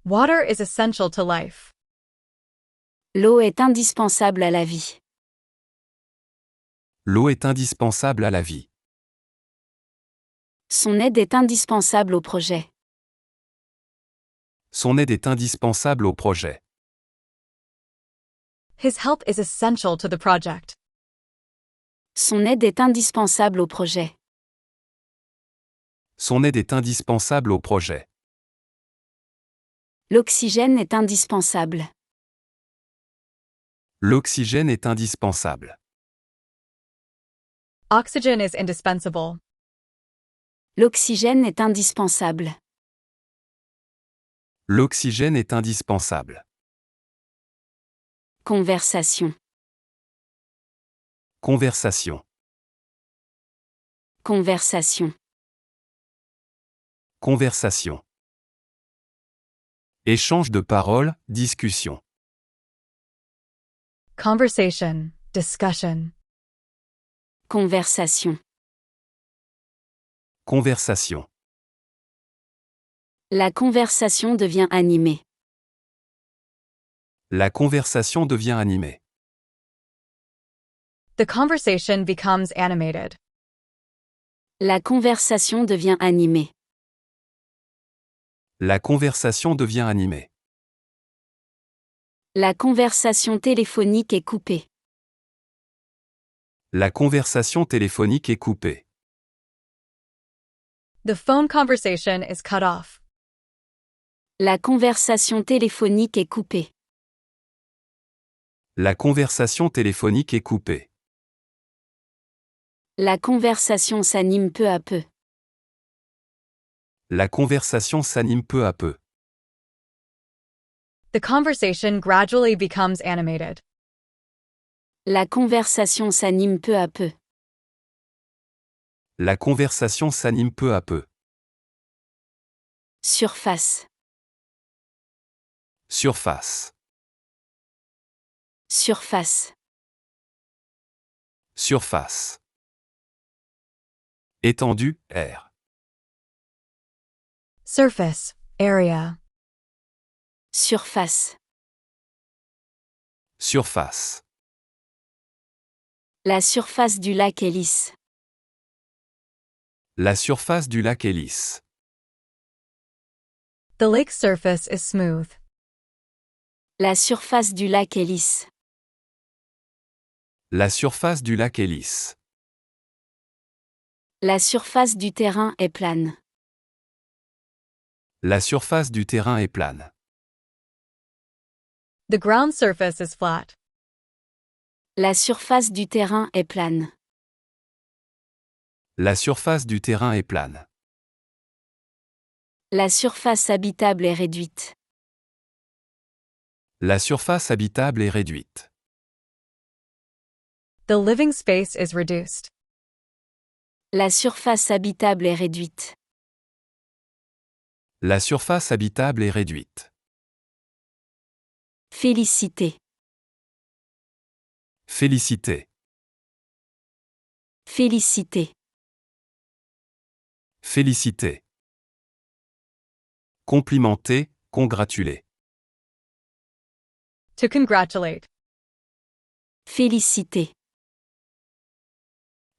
Water is essential to life. L'eau est indispensable à la vie. L'eau est indispensable à la vie. Son aide est indispensable au projet. Son aide est indispensable au projet. His help is essential to the project. Son aide est indispensable au projet. Son aide est indispensable au projet. L'oxygène est indispensable. L'oxygène est indispensable. Oxygen is indispensable. L'oxygène est indispensable. L'oxygène est indispensable. Conversation. Conversation. Conversation. Conversation. Échange de paroles, discussion. Conversation, discussion. Conversation. Conversation. La conversation devient animée. La conversation devient animée. The conversation becomes animated. La conversation devient animée. La conversation devient animée. La conversation téléphonique est coupée. La conversation téléphonique est coupée. The phone conversation is cut off. La conversation téléphonique est coupée. La conversation téléphonique est coupée. La conversation s'anime peu à peu. La conversation s'anime peu à peu. The conversation gradually becomes animated. La conversation s'anime peu à peu. La conversation s'anime peu à peu. Surface. Surface. Surface. Surface. Étendue, air. Surface, area. Surface. Surface. La surface du lac est lisse. La surface du lac est lisse. The lake surface is smooth. La surface du lac est lisse. La surface du lac est lisse. La surface du terrain est plane. La surface du terrain est plane. The ground surface is flat. La surface du terrain est plane. La surface du terrain est plane. La surface habitable est réduite. La surface habitable est réduite. The living space is reduced. La surface habitable est réduite. La surface habitable est réduite. Féliciter. Féliciter. Féliciter. Féliciter. Complimenter, congratuler. To congratulate. Féliciter.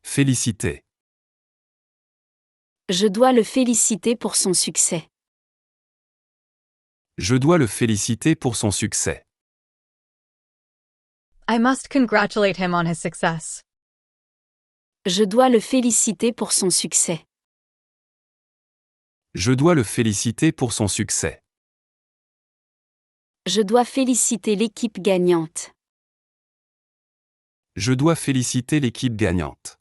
Féliciter. Je dois le féliciter pour son succès. Je dois le féliciter pour son succès. I must congratulate him on his success. Je dois le féliciter pour son succès. Je dois le féliciter pour son succès. Je dois féliciter l'équipe gagnante. Je dois féliciter l'équipe gagnante.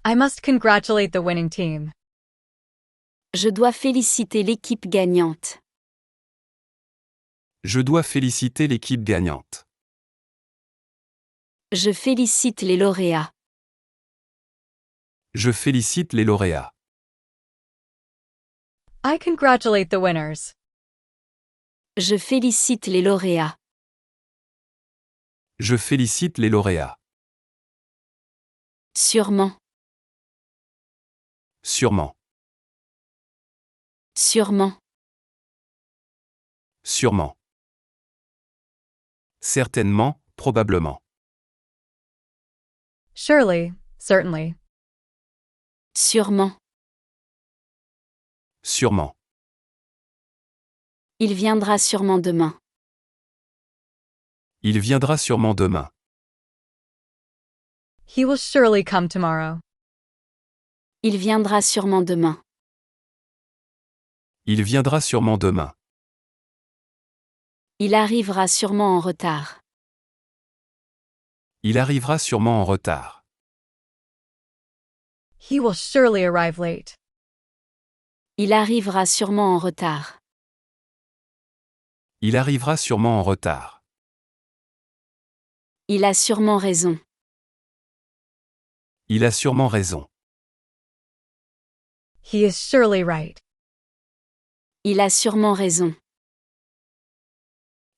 I must congratulate the winning team. Je dois féliciter l'équipe gagnante. Je dois féliciter l'équipe gagnante. Je félicite les lauréats. Je félicite les lauréats. I congratulate the winners. Je félicite les lauréats. Je félicite les lauréats. Sûrement. Sûrement. Sûrement. Sûrement. Certainement, probablement. Surely, certainly. Sûrement. Sûrement. Il viendra sûrement demain. Il viendra sûrement demain. He will surely come tomorrow. Il viendra sûrement demain. Il viendra sûrement demain. Il arrivera sûrement en retard. Il arrivera sûrement en retard. He will surely arrive late. Il arrivera sûrement en retard. Il arrivera sûrement en retard. Il a sûrement raison. Il a sûrement raison. He is surely right. Il a sûrement raison.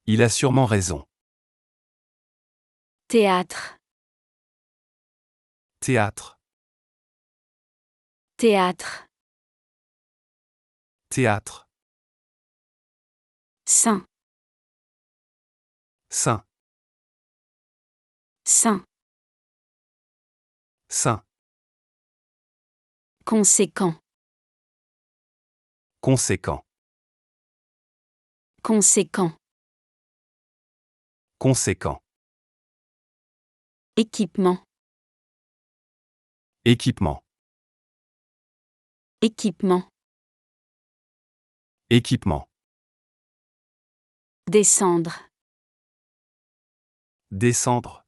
Il a sûrement raison. Théâtre. Théâtre. Théâtre. Théâtre. Saint. Saint. Saint. Saint. Conséquent. Conséquent. Conséquent. Conséquent. Équipement. Équipement. Équipement. Équipement. Descendre. Descendre.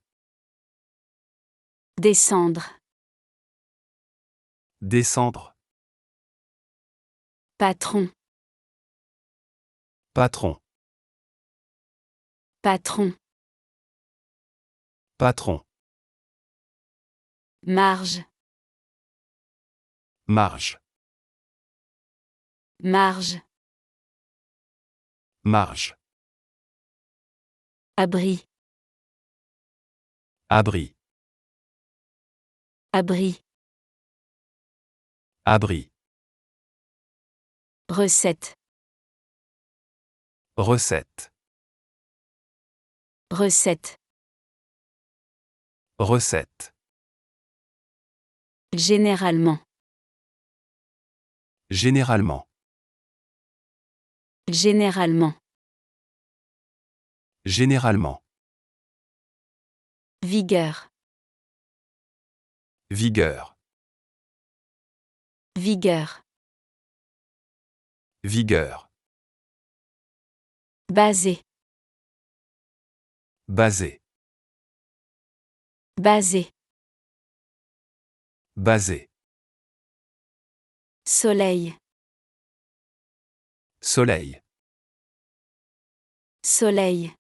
Descendre. Descendre. Patron. Patron. Patron. Patron. Marge. Marge. Marge. Marge. Abri. Abri. Abri. Abri. Recette. Recette. Recette. Recette. Généralement. Généralement. Généralement. Généralement. Vigueur. Vigueur. Vigueur. Vigueur. Basé. Basé. Basé. Basé. Soleil. Soleil. Soleil.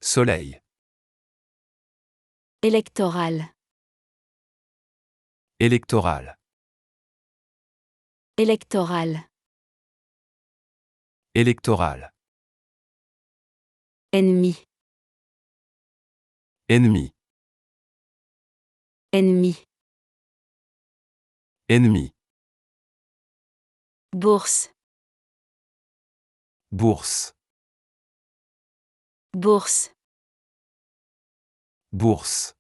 Soleil. Électoral. Électoral. Électoral. Électoral. Ennemi. Ennemi. Ennemi. Ennemi. Bourse. Bourse. Bourse. Bourse.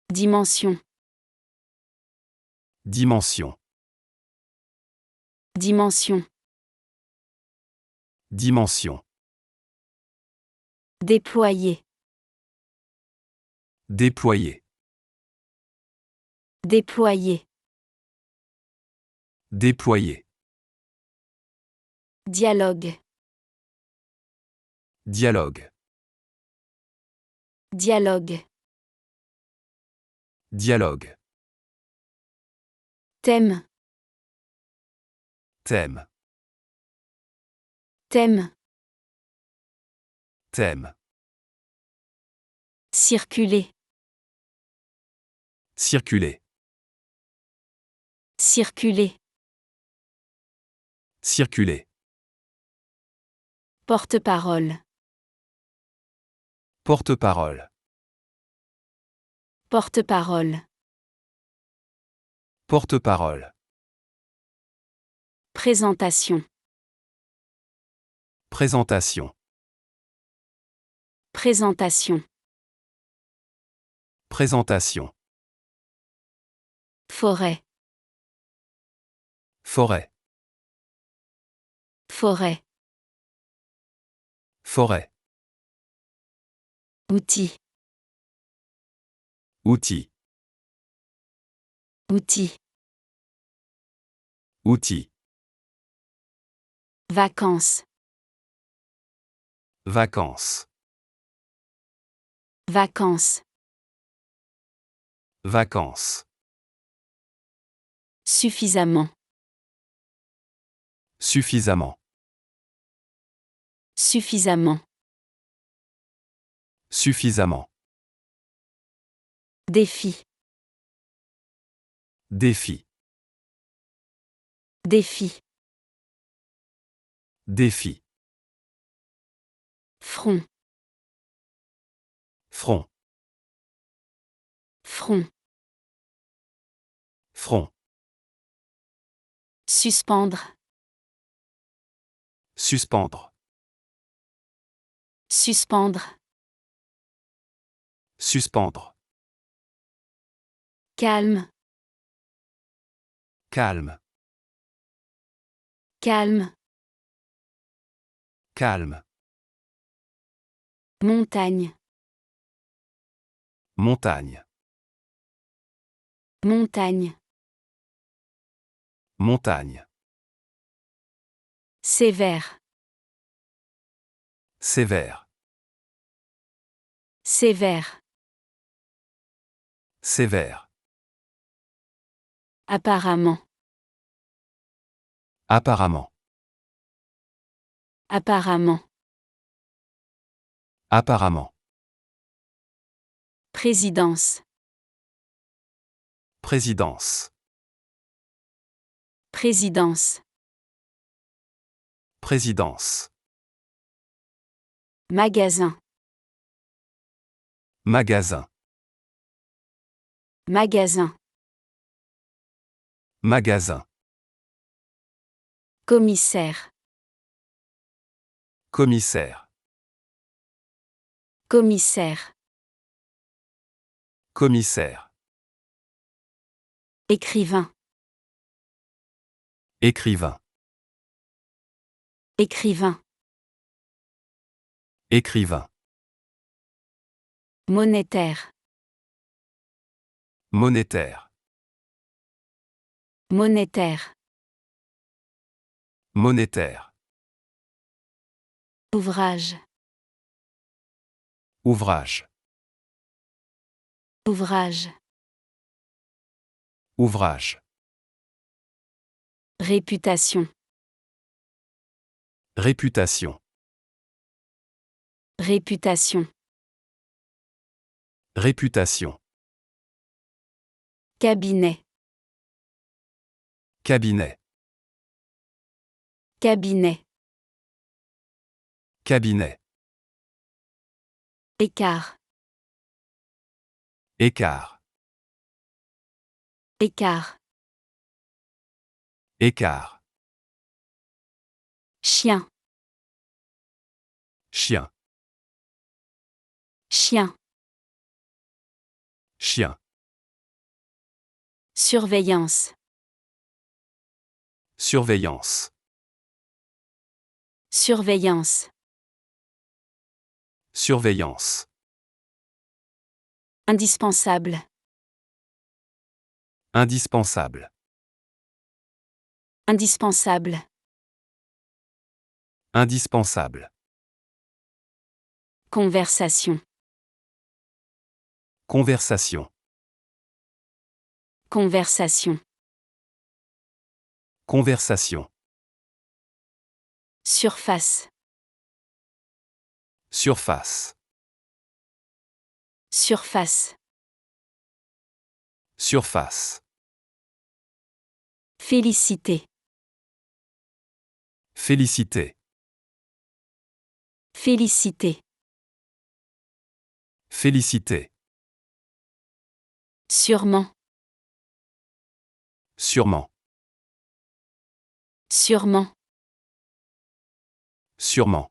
Dimension. Dimension. Dimension. Dimension. Déployer. Déployer. Déployer. Déployer. Dialogue. Dialogue. Dialogue. Dialogue. Thème. Thème. Thème. Thème. Circuler. Circuler. Circuler. Circuler. Porte-parole. Porte-parole. Porte-parole. Porte-parole. Présentation. Présentation. Présentation. Présentation. Forêt. Forêt. Forêt. Forêt. Outil. Outil. Outil. Outil. Vacances. Vacances. Vacances. Vacances. Suffisamment. Suffisamment. Suffisamment. Suffisamment. Défi. Défi. Défi. Défi. Front. Front. Front. Front. Suspendre. Suspendre. Suspendre. Suspendre. Calme. Calme. Calme. Calme. Montagne. Montagne. Montagne. Montagne. Sévère. Sévère. Sévère. Sévère. Apparemment. Apparemment. Apparemment. Apparemment. Présidence. Présidence. Présidence. Présidence. Magasin. Magasin. Magasin. Magasin. Commissaire. Commissaire. Commissaire. Commissaire. Écrivain. Écrivain. Écrivain. Écrivain. Monétaire. Monétaire. Monétaire. Monétaire. Ouvrage. Ouvrage. Ouvrage. Ouvrage. Réputation. Réputation. Réputation. Réputation. Cabinet. Cabinet. Cabinet. Cabinet. Écart. Écart. Écart. Écart. Chien. Chien. Chien. Chien. Surveillance. Surveillance. Surveillance. Surveillance. Indispensable. Indispensable. Indispensable. Indispensable. Conversation. Conversation. Conversation. Conversation. Surface. Surface. Surface. Surface. Félicité. Félicité. Félicité. Félicité. Sûrement. Sûrement. Sûrement. Sûrement.